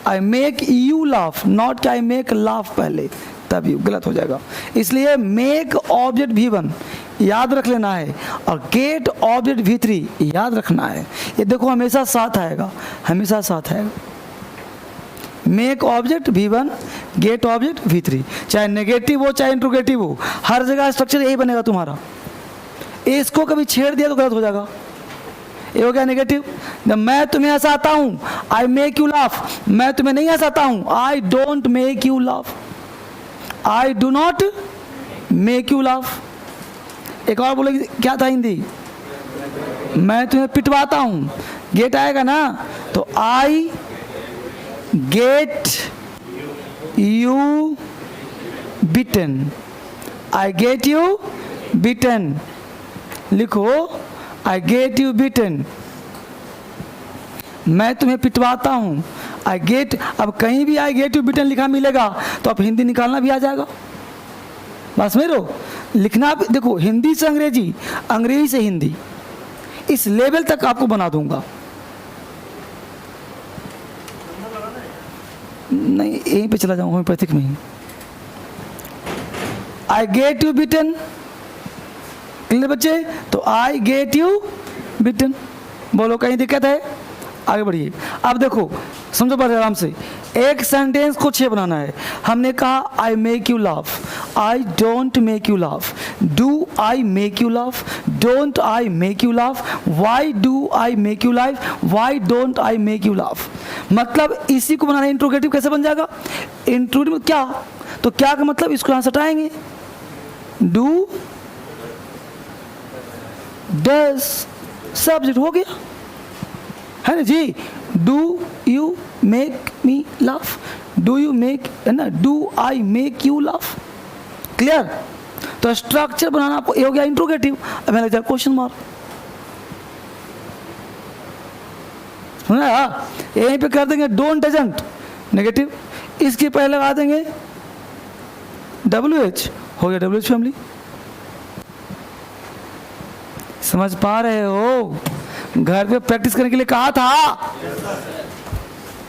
आई मेक यू लाफ, नॉट कि आई मेक लाफ पहले तब यू, गलत हो जाएगा। इसलिए मेक ऑब्जेक्ट V1 याद रख लेना है और गेट ऑब्जेक्ट V3 याद रखना है। ये देखो हमेशा साथ आएगा, हमेशा साथ आएगा। Make object V1 get object V3, चाहे नेगेटिव हो चाहे इंट्रोगेटिव हो, हर जगह स्ट्रक्चर यही बनेगा तुम्हारा। इसको कभी छेड़ दिया तो गलत हो जाएगा। ये हो गया नेगेटिव। जब मैं तुम्हें हंसाता हूं, आई मेक यू लाफ। मैं तुम्हें नहीं हंसाता हूं, I don't make you laugh. I do not make you laugh. एक और बोलेगी, क्या था हिंदी, मैं तुम्हें पिटवाता हूं, गेट आएगा ना। तो I get you beaten, I get you beaten. लिखो, आई गेट यू बीटन। मैं तुम्हें पिटवाता हूं, आई गेट। अब कहीं भी आई गेट यू बीटन लिखा मिलेगा तो आप हिंदी निकालना भी आ जाएगा। बस मेरे लिखना भी, देखो हिंदी से अंग्रेजी, अंग्रेजी से हिंदी, इस लेवल तक आपको बना दूंगा। नहीं, यहीं पे चला जाऊंगा होम्योपैथिक में ही। I get you beaten, clear बच्चे। तो आई गेट यू बीटन, बोलो कहीं दिक्कत है, आगे बढ़िए। अब देखो समझो बड़े आराम से, एक सेंटेंस को 6 बनाना है। हमने कहा आई make you laugh, I don't make you laugh, do I make you laugh, don't I make you laugh, Y do I make you laugh, why don't I make you laugh. मतलब इसी को बनाना है। Interrogative कैसे बन जाएगा, interrogative क्या, तो क्या का मतलब इसको यहां सटाएंगे, डू डज सब्जेक्ट हो गया, है ना जी। Do you make me laugh, do you make, है ना, do I make you laugh. Clear. तो स्ट्रक्चर बनाना आपको ये हो गया इंट्रोगेटिव। अब लग जाए क्वेश्चन मार्क, यहीं पे कर देंगे डोंट डजंट नेगेटिव, इसके पहले लगा देंगे WH, हो गया WH फैमिली। समझ पा रहे हो, घर पे प्रैक्टिस करने के लिए कहा था,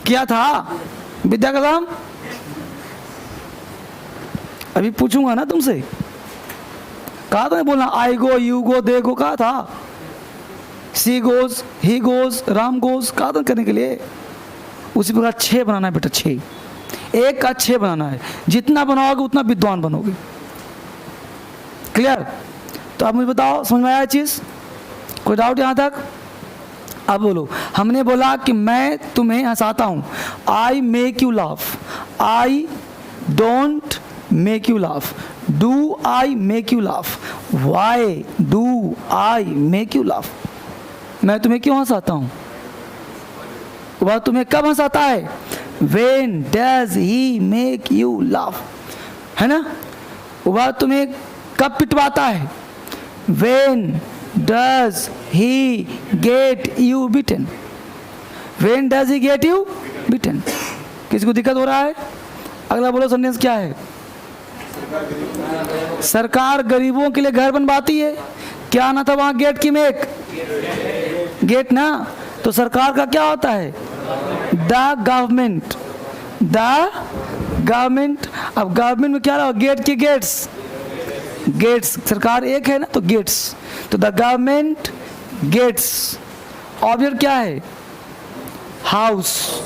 क्या था विद्या का नाम, अभी पूछूंगा ना तुमसे, कहा था बोलना आई go you go they go, कहा था she goes he goes Ram goes, कहा था करने के लिए। उसी प्रकार 6 बनाना है बेटा, 6 एक का 6 बनाना है। जितना बनाओगे उतना विद्वान बनोगे। क्लियर। तो आप मुझे बताओ समझ में आया चीज, कोई डाउट यहां तक। अब बोलो, हमने बोला कि मैं तुम्हें हंसाता हूं, आई make you laugh, I don't make you laugh, do I make you laugh, Y do I make you laugh. मैं तुम्हें क्यों हंसाता हूं, वह तुम्हें कब हंसाता है, when does he make you laugh, है ना। वह तुम्हें कब पिटवाता है, when does he gate you beaten, when does he gate you beaten. किसी को दिक्कत हो रहा है। अगला बोलो सेंटेंस क्या है, सरकार गरीबों के लिए घर बनवाती है, क्या ना था वहां, गेट की मेक, गेट ना। तो सरकार का क्या होता है, द गवर्नमेंट, द गवर्नमेंट। अब गवर्नमेंट में क्या रहा, गेट की गेट्स, गेट्स, सरकार एक है ना तो गेट्स, तो द गवर्नमेंट गेट्स। ऑब्जेक्ट क्या है, हाउस,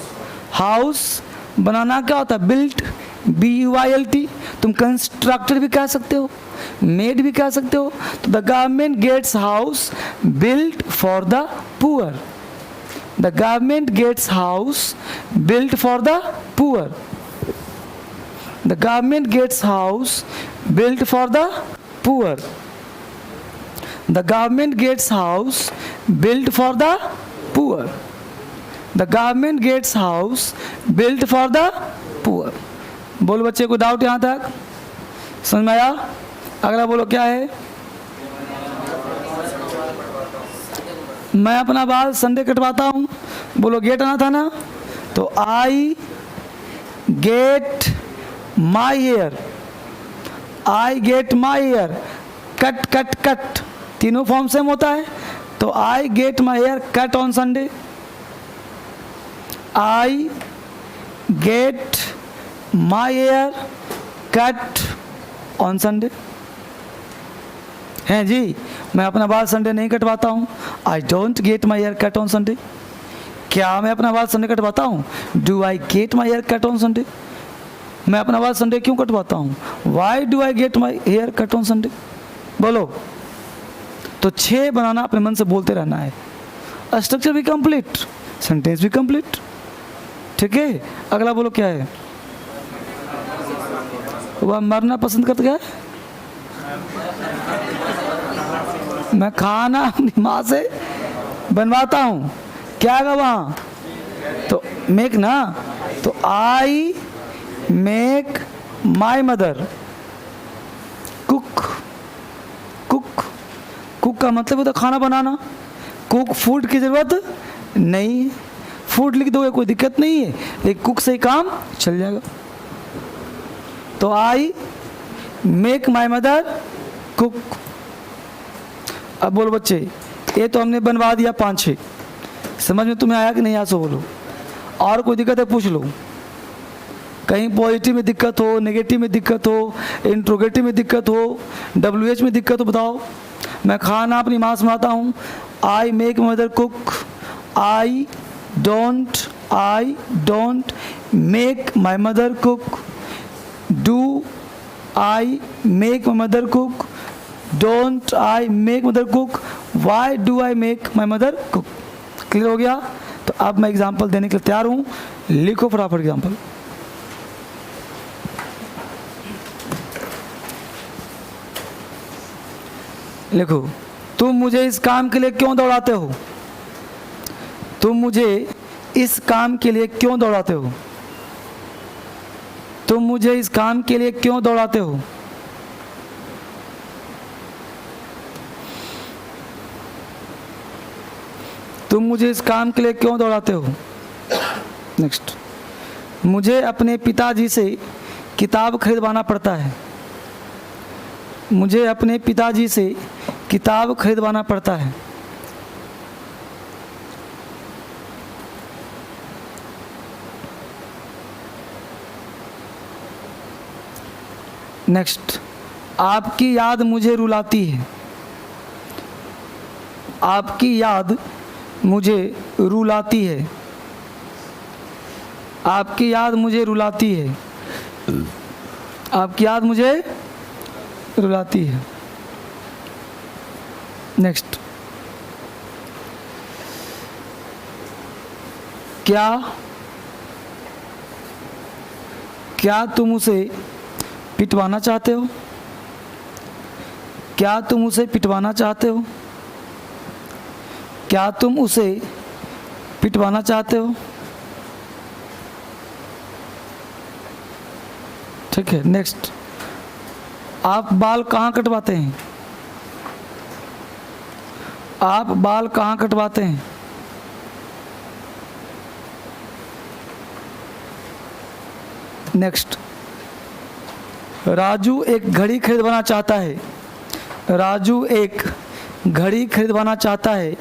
हाउस बनाना क्या होता है? Built, BUILT। तुम कंस्ट्रक्टर भी कह सकते हो, मेड भी कह सकते हो। तो the government gets house built for the poor, the government gets house built for the poor, the government gets house built for the poor, the government gets house built for the poor, the government gets house built for the poor. बोलो बच्चे, को doubt यहाँ तक समझ में आया? अगला बोलो क्या है? मैं अपना बाल संडे कटवाता हूँ। बोलो गेट आना था ना, तो I get my hair, I get my hair, cut cut cut तीनों फॉर्म सेम होता है। तो I get my hair cut on Sunday, I get my hair cut on Sunday. हैं जी, मैं अपना बाल संडे नहीं कटवाता हूँ। I don't get my hair cut on Sunday. क्या मैं अपना बाल संडे कटवाता हूँ? Do I get my hair cut on Sunday? मैं अपना बाल संडे क्यों कटवाता हूँ? Why do I get my hair cut on Sunday? बोलो। तो 6 बनाना अपने मन से बोलते रहना है। स्ट्रक्चर भी कंप्लीट, सेंटेंस भी कंप्लीट। ठीक है, अगला बोलो क्या है? वह मरना पसंद करता क्या है? मैं खाना अपनी माँ से बनवाता हूँ। क्या है वहाँ? तो मेक ना, तो I make my mother cook, cook, cook का मतलब होता है खाना बनाना। कुक फूड की ज़रूरत नहीं है, फूड लिख दोगे कोई दिक्कत नहीं है, लेकिन कुक से ही काम चल जाएगा। तो I make my mother cook. अब बोलो बच्चे, ये तो हमने बनवा दिया 5-6, समझ में तुम्हें आया कि नहीं आया? सो बोलो। और कोई दिक्कत है पूछ लो। कहीं पॉजिटिव में दिक्कत हो, नेगेटिव में दिक्कत हो, इंट्रोगेटिव में दिक्कत हो, WH में दिक्कत हो, बताओ। मैं खाना अपनी माँ से बनाता हूँ। I make mother cook, I don't make my mother cook, do I make my mother cook, don't I make mother cook, Y do I make my mother cook. Clear हो गया? तो अब मैं एग्जाम्पल देने के लिए तैयार हूँ। लिखो फटाफट एग्जाम्पल। लिखो, तुम मुझे इस काम के लिए क्यों दौड़ाते हो? तुम मुझे इस काम के लिए क्यों दौड़ाते हो? तुम मुझे इस काम के लिए क्यों दौड़ाते हो? तुम मुझे इस काम के लिए क्यों दौड़ाते हो? नेक्स्ट, मुझे अपने पिताजी से किताब खरीदवाना पड़ता है। मुझे अपने पिताजी से किताब खरीदवाना पड़ता है। नेक्स्ट, आपकी याद मुझे रुलाती है। आपकी याद मुझे रुलाती है। आपकी याद मुझे रुलाती है। आपकी याद मुझे रुलाती है। नेक्स्ट, क्या तुम उसे पिटवाना चाहते हो? क्या तुम उसे पिटवाना चाहते हो? क्या तुम उसे पिटवाना चाहते हो? ठीक है। नेक्स्ट, आप बाल कहाँ कटवाते हैं? आप बाल कहाँ कटवाते हैं? नेक्स्ट, राजू एक घड़ी खरीदवाना चाहता है। राजू एक घड़ी खरीदवाना चाहता है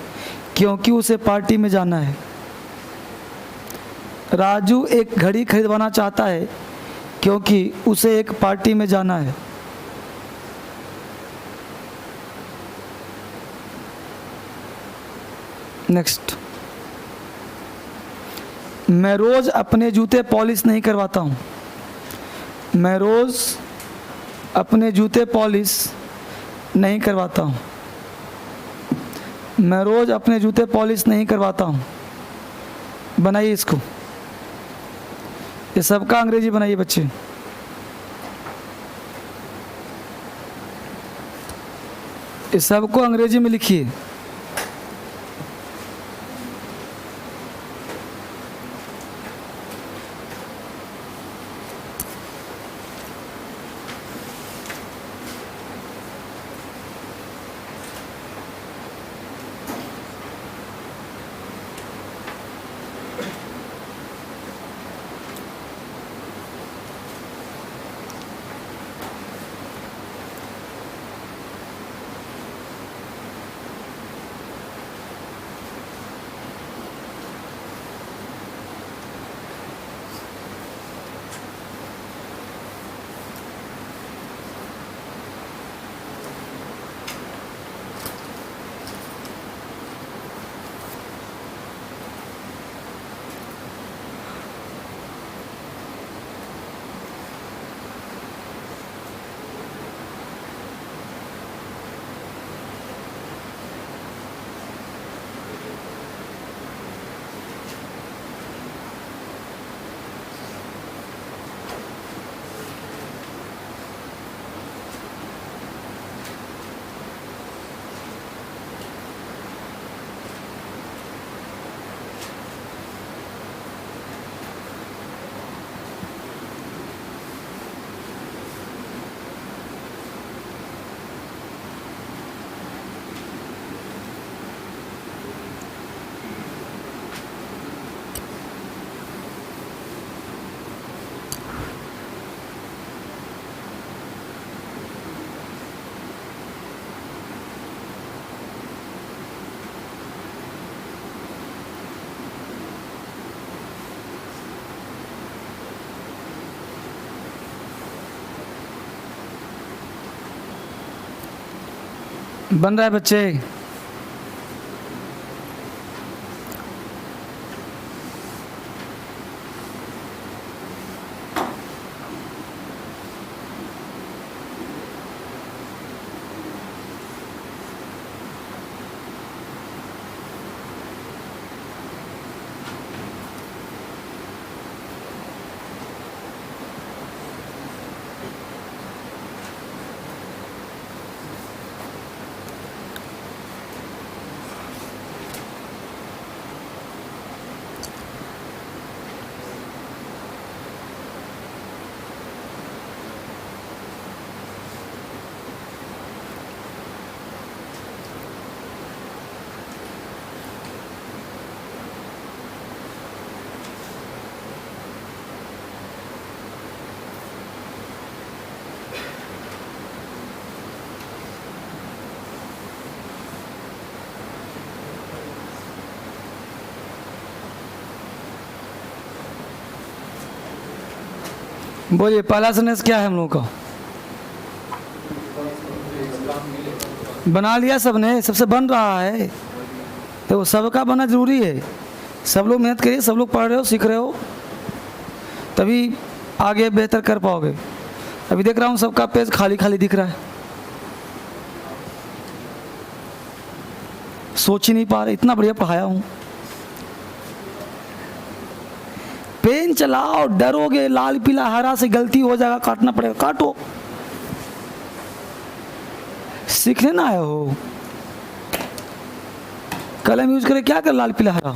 क्योंकि उसे पार्टी में जाना है। राजू एक घड़ी खरीदवाना चाहता है क्योंकि उसे एक पार्टी में जाना है। नेक्स्ट, मैं रोज़ अपने जूते पॉलिश नहीं करवाता हूँ। मैं रोज़ अपने जूते पॉलिश नहीं करवाता हूँ। मैं रोज़ अपने जूते पॉलिश नहीं करवाता हूँ। बनाइए इसको, ये सबका अंग्रेजी बनाइए बच्चे। ये सबको अंग्रेजी में लिखिए। बन रहा है बच्चे? बोलिए, पहला सेंटेंस क्या है हम लोगों का? बना लिया सबने, सबसे बन रहा है। तो सबका बनना जरूरी है। सब लोग मेहनत करिए, सब लोग पढ़ रहे हो, सीख रहे हो, तभी आगे बेहतर कर पाओगे। अभी देख रहा हूँ सबका पेज खाली खाली दिख रहा है, सोच ही नहीं पा रहे, इतना बढ़िया पढ़ाया हूँ। पेन चलाओ, डरोगे लाल पीला हरा से गलती हो जाएगा, काटना पड़ेगा, काटो। सीखने ना आए हो, कलम यूज करे, क्या कर लाल पीला हरा?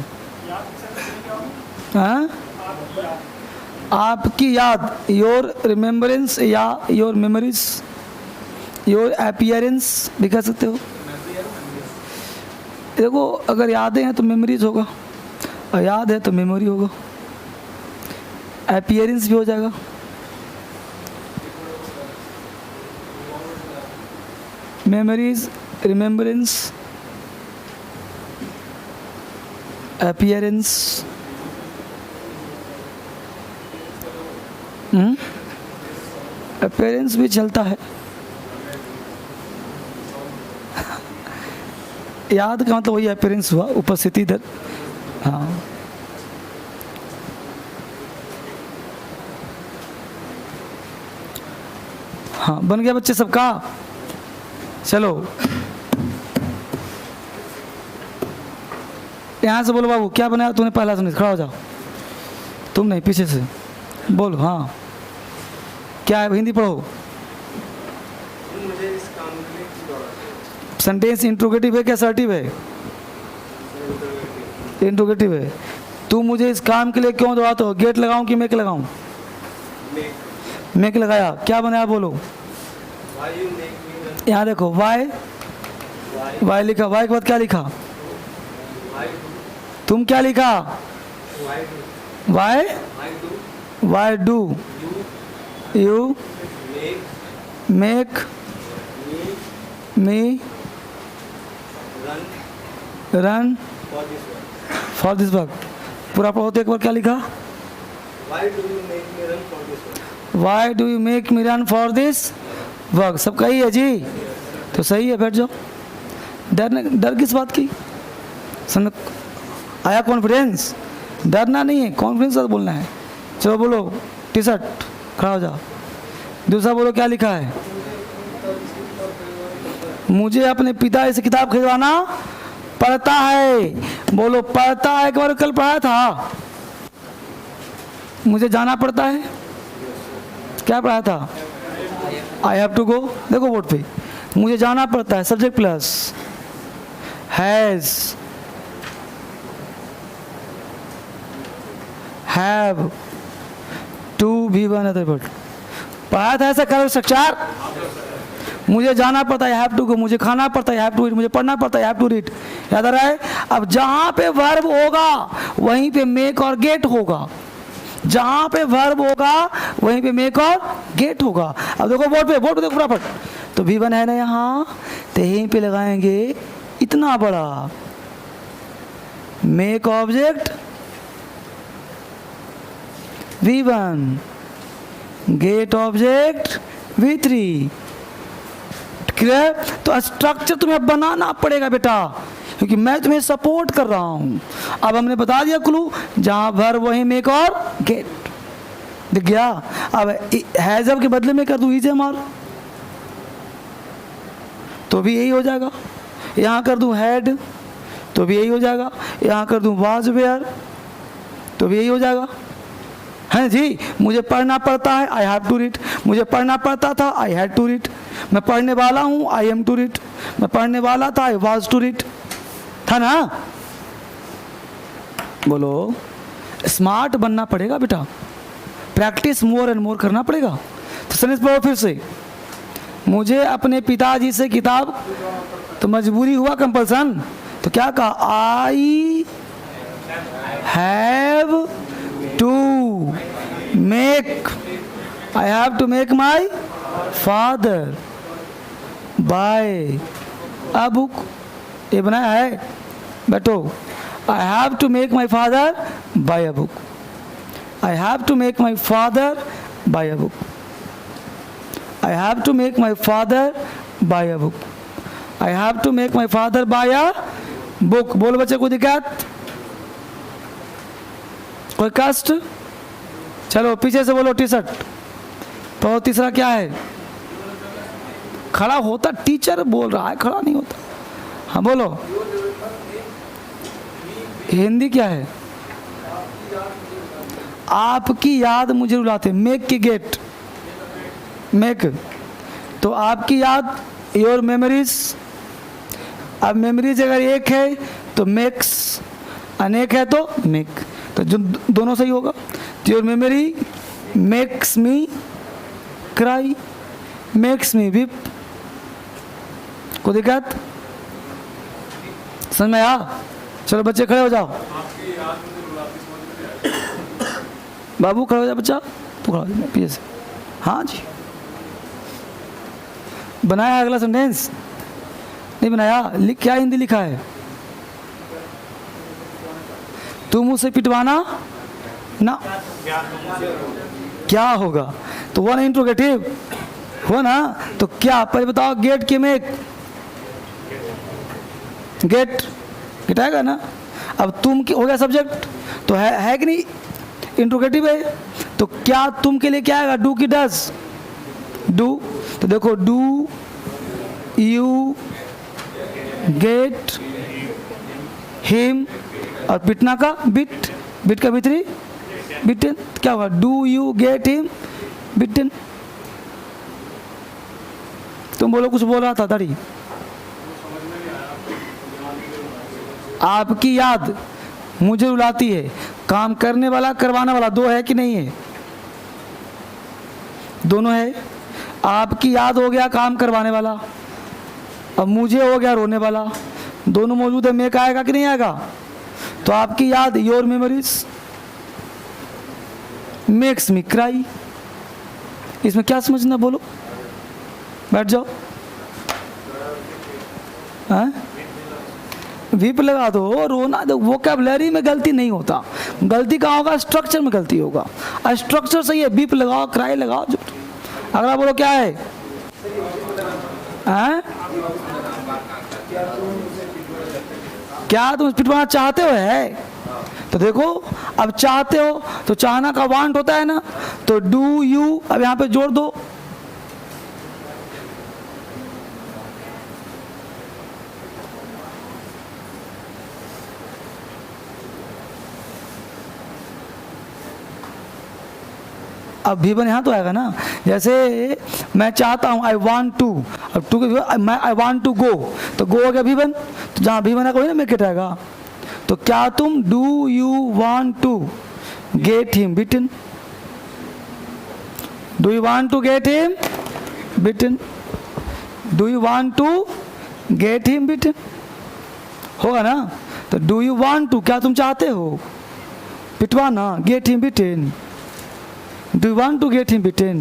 हाँ? आपकी याद, योर रिमेम्बरेंस या योर मेमोरीज, योर अपीयरेंस भी कह सकते हो। देखो, अगर यादें हैं तो मेमोरीज होगा, और याद है तो मेमोरी होगा, अपीयरेंस भी हो जाएगा। Memories, remembrance, appearance. अपीयरेंस भी चलता है। याद का मतलब वही अपीयरेंस हुआ, उपस्थिति इधर। हाँ, हाँ बन गया बच्चे सबका। चलो यहाँ से बोलो बाबू क्या बनाया तूने, पहला सुनिए, खड़ा हो जाओ। तुम नहीं, पीछे से बोलो। हाँ क्या है, हिंदी पढ़ो। मुझे इस काम के लिए क्यों दौड़ाते हो? सेंटेंस इंट्रोगेटिव है क्या असर्टिव है? इंट्रोगेटिव है। तू मुझे इस काम के लिए क्यों दौड़ाते हो? गेट लगाऊं कि मेक लगाऊं? मेक लगाया, क्या बनाया बोलो। Why you make me run? यहाँ देखो वाई, वाई लिखा, वाई के बाद क्या लिखा? Why do? तुम क्या लिखा? Why do? Why, Why do why do you you make make me me run run for this work? For this work. पूरा पढ़ो तो एक बार क्या लिखा? Why do you make me run for this work? Why do you make me run for this work. सबका ही है जी, तो सही है, बैठ जाओ। डर किस बात की? समझ आया? कॉन्फिडेंस, डरना नहीं है, कॉन्फिडेंस से बोलना है। चलो बोलो, टी शर्ट, खड़ा हो जाओ। दूसरा बोलो क्या लिखा है? मुझे अपने पिता से किताब खरीदवाना पड़ता है। बोलो पड़ता है, एक बार कल पढ़ा था। मुझे जाना पड़ता है, क्या पढ़ा था? I have to go. देखो बोर्ड पे, मुझे जाना पड़ता है, subject plus has, have to भी वन अदर वर्ड। पढ़ा था ऐसा करेक्ट स्ट्रक्चर। मुझे जाना पड़ता है, हैव टू गो। मुझे खाना पड़ता है, हैव टू ईट। मुझे पढ़ना पड़ता है, हैव टू रीड। याद आ रहा है? अब जहां पे वर्ब होगा वहीं पे मेक और गेट होगा। जहां पे वर्ब होगा वहीं पे मेक और गेट होगा। अब देखो बोर्ड पे, बोर्ड पे देखो फटाफट। तो V1 है ना यहाँ, तो यहीं पे लगाएंगे इतना बड़ा make object V1, get object V3। Clear? तो स्ट्रक्चर तुम्हें बनाना पड़ेगा बेटा, क्योंकि मैं तुम्हें सपोर्ट कर रहा हूं। अब हमने बता दिया क्लू, जहां भर वहीं मेक और गेट। दिख गया? अब हैजब के बदले में कर दूं इज एम आर, तो भी यही हो जाएगा। यहां कर दूं हैड, तो भी यही हो जाएगा। यहां कर दूं वाज वेयर, तो भी यही हो जाएगा। है जी? मुझे पढ़ना पड़ता है, आई हैव टू रीड। मुझे पढ़ना पड़ता था, आई हैड टू रीड। मैं पढ़ने वाला हूं, आई एम टू रीड। मैं पढ़ने वाला था, आई वाज टू रीड। था ना? बोलो, स्मार्ट बनना पड़ेगा बेटा, प्रैक्टिस मोर एंड मोर करना पड़ेगा। तो सेंटेंस पढ़ो फिर से। मुझे अपने पिताजी से किताब, तो मजबूरी हुआ, कंपल्सन। तो क्या कहा? I have to make, I have to make my father buy a book. ये बनाया है, बैठो। I have to make my father buy a book. I have to make my father buy a book. I have to make my father buy a book. I have to make my father buy a book. बोलो बच्चे, कोई दिक्कत? कोई कष्ट? चलो पीछे से बोलो टी शर्ट। तो तीसरा क्या है? खड़ा होता, टीचर बोल रहा है, खड़ा नहीं होता। हाँ बोलो, हिंदी क्या है? आपकी याद मुझे रुलाते। मेक की गेट, मेक, तो आपकी याद, योर मेमोरीज। अब मेमोरीज अगर एक है तो मेक्स, अनेक है तो मेक, तो जो दोनों सही होगा। Your memory makes me cry, makes me weep. कोई दिक्कत? समझ में आया? चलो बच्चे खड़े हो जाओ। बाबू खड़े हो जाओ, बच्चा तू खड़ा हो जा पीछे से। हाँ जी, बनाया अगला सेंटेंस? नहीं बनाया। क्या हिंदी लिखा है? तुम उसे पिटवाना ना, क्या होगा? तो वो ना इंट्रोगेटिव हो ना, तो क्या पहले बताओ? गेट के मेक, गेट, गेट आएगा ना। अब तुम हो गया सब्जेक्ट, तो है कि नहीं? इंट्रोगेटिव है, तो क्या तुम के लिए क्या आएगा? डू की डज, डू, तो देखो डू यू गेट हिम, और पिटना का बिट, बिट का बिटरी बिटन, क्या होगा? डू यू गेट हिम बिटन। तुम बोलो, कुछ बोल रहा था दाढ़ी। आपकी याद मुझे रुलाती है। काम करने वाला करवाने वाला दो है कि नहीं है? दोनों है। आपकी याद हो गया काम करवाने वाला, अब मुझे हो गया रोने वाला, दोनों मौजूद है। मेक आएगा कि नहीं आएगा? तो आपकी याद, your memories makes me cry. इसमें क्या समझना, बोलो, बैठ जाओ। हाँ, विप लगा दो, रोना दो। वोकैबुलरी में गलती नहीं होता, गलती कहाँ होगा? स्ट्रक्चर में गलती होगा। स्ट्रक्चर सही है, बीप लगाओ, क्राई लगाओ। अगला बोलो क्या है? हैं? क्या तुम पिटवाना चाहते हो? है तो देखो, अब चाहते हो तो चाहना का वांट होता है ना, तो डू यू अब यहां पे जोड़ दो। अब भी बन यहाँ तो आएगा ना। जैसे मैं चाहता हूँ, आई वांट टू, अब टू के मैं आई वांट टू गो, तो गो हो गया भी बन, तो जहाँ भी बना कोई ना मेक इट आएगा। तो क्या तुम do you want to get him beaten? Do you want to get him beaten? Do you want to get him beaten? होगा ना। तो डू यू वांट टू, क्या तुम चाहते हो पिटवाना? Get him beaten. Do you want to get him beaten?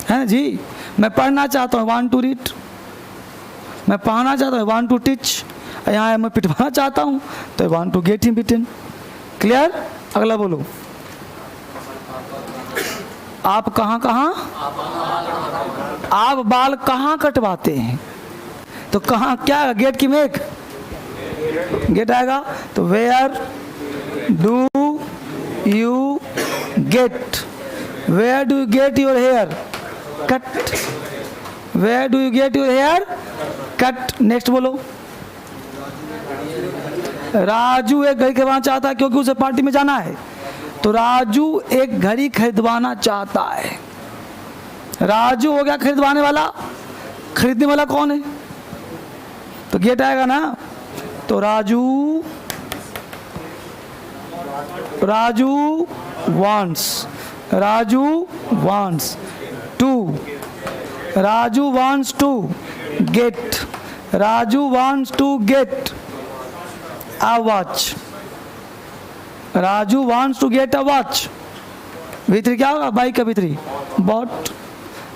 है ना जी। मैं पढ़ना चाहता हूँ, want to read। मैं पढ़ना चाहता हूँ, want to teach। यहाँ मैं पिटवाना चाहता हूँ, तो want to get him beaten। Clear? अगला बोलो। आप कहाँ कहाँ, आप बाल कहाँ कटवाते हैं? तो कहाँ, क्या गेट की मेक, गेट आएगा। तो where do you get, where do you get your hair cut? Where do you get your hair cut? Next बोलो। राजू एक घड़ी खरीदवाना चाहता है क्योंकि उसे पार्टी में जाना है, तो राजू एक घड़ी खरीदवाना चाहता है। राजू हो गया खरीदवाने वाला, खरीदने वाला कौन है? तो गेट आएगा ना। तो Raju wants, Raju wants to, Raju wants to get, Raju wants to get a watch, Raju wants to get a watch। भीतरी क्या होगा? बाइक का भीतरी bought,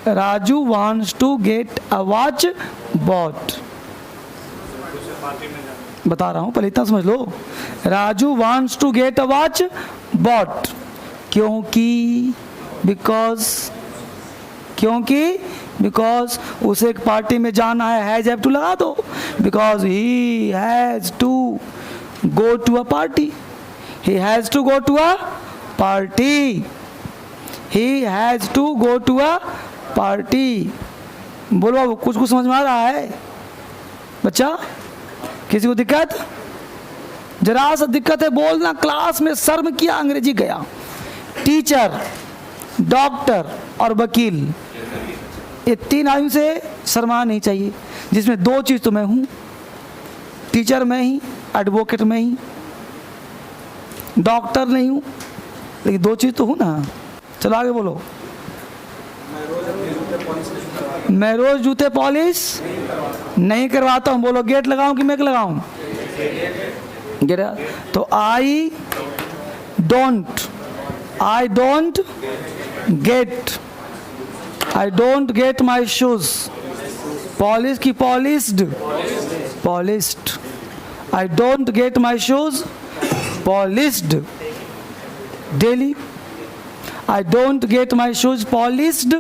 Raju wants to get a watch bought। बता रहा हूं, पहले इतना समझ लो। Raju wants to get a watch bought, क्योंकि बिकॉज उसे एक पार्टी में जाना है। हैज हैव टू लगा दो, because he has to go to a party, he has to go to a party, he has to go to a party. बोलो बाबू, कुछ कुछ समझ में आ रहा है बच्चा? किसी को दिक्कत? जरा सा दिक्कत है बोलना। क्लास में शर्म किया, अंग्रेजी गया। टीचर, डॉक्टर और वकील, ये तीन आयु से शर्मा नहीं चाहिए, जिसमें दो चीज तो मैं हूं, टीचर में ही, एडवोकेट में ही, डॉक्टर नहीं हूं, लेकिन दो चीज तो हूं ना। चलो आगे बोलो। मैं रोज जूते पॉलिश नहीं करवाता हूं। बोलो गेट लगाऊं कि मेक लगाऊं? गेट। तो I don't get my shoes polish की polished. I don't get my shoes polished daily. I don't get my shoes polished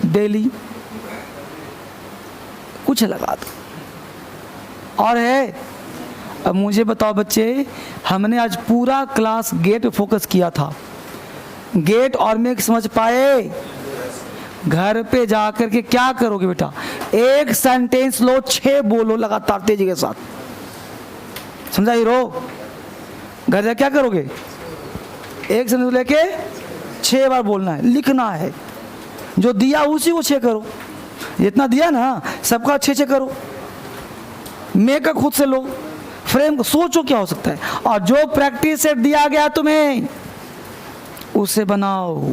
daily. कुछ लगा दो। और है, अब मुझे बताओ बच्चे, हमने आज पूरा क्लास गेट पे फोकस किया था। गेट और मेक समझ पाए? घर पे जाकर के क्या करोगे बेटा? एक सेंटेंस लो, 6 बोलो लगातार तेजी के साथ, समझा हीरो? घर जा क्या करोगे? एक सेंटेंस लेके 6 बार बोलना है, लिखना है। जो दिया उसी को 6 करो, जितना दिया ना सबका 6 करो। मेक का खुद से लो, फ्रेम को सोचो क्या हो सकता है, और जो प्रैक्टिस सेट दिया गया तुम्हें उसे बनाओ।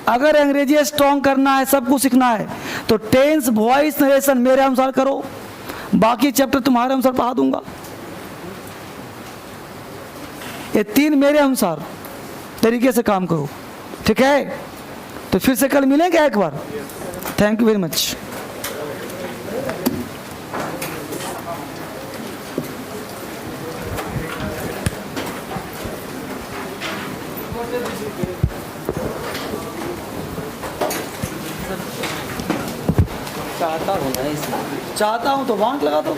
अगर अंग्रेजी स्ट्रॉन्ग करना है, सब कुछ सीखना है, तो टेंस, वॉइस, नरेशन मेरे अनुसार करो, बाकी चैप्टर तुम्हारे अनुसार पढ़ा दूंगा। ये 3 मेरे अनुसार तरीके से काम करो, ठीक है? तो फिर से कल मिलेंगे एक बार। Thank you very much. चाहता हूँ ना इसमें। चाहता हूं तो वांट लगा दो।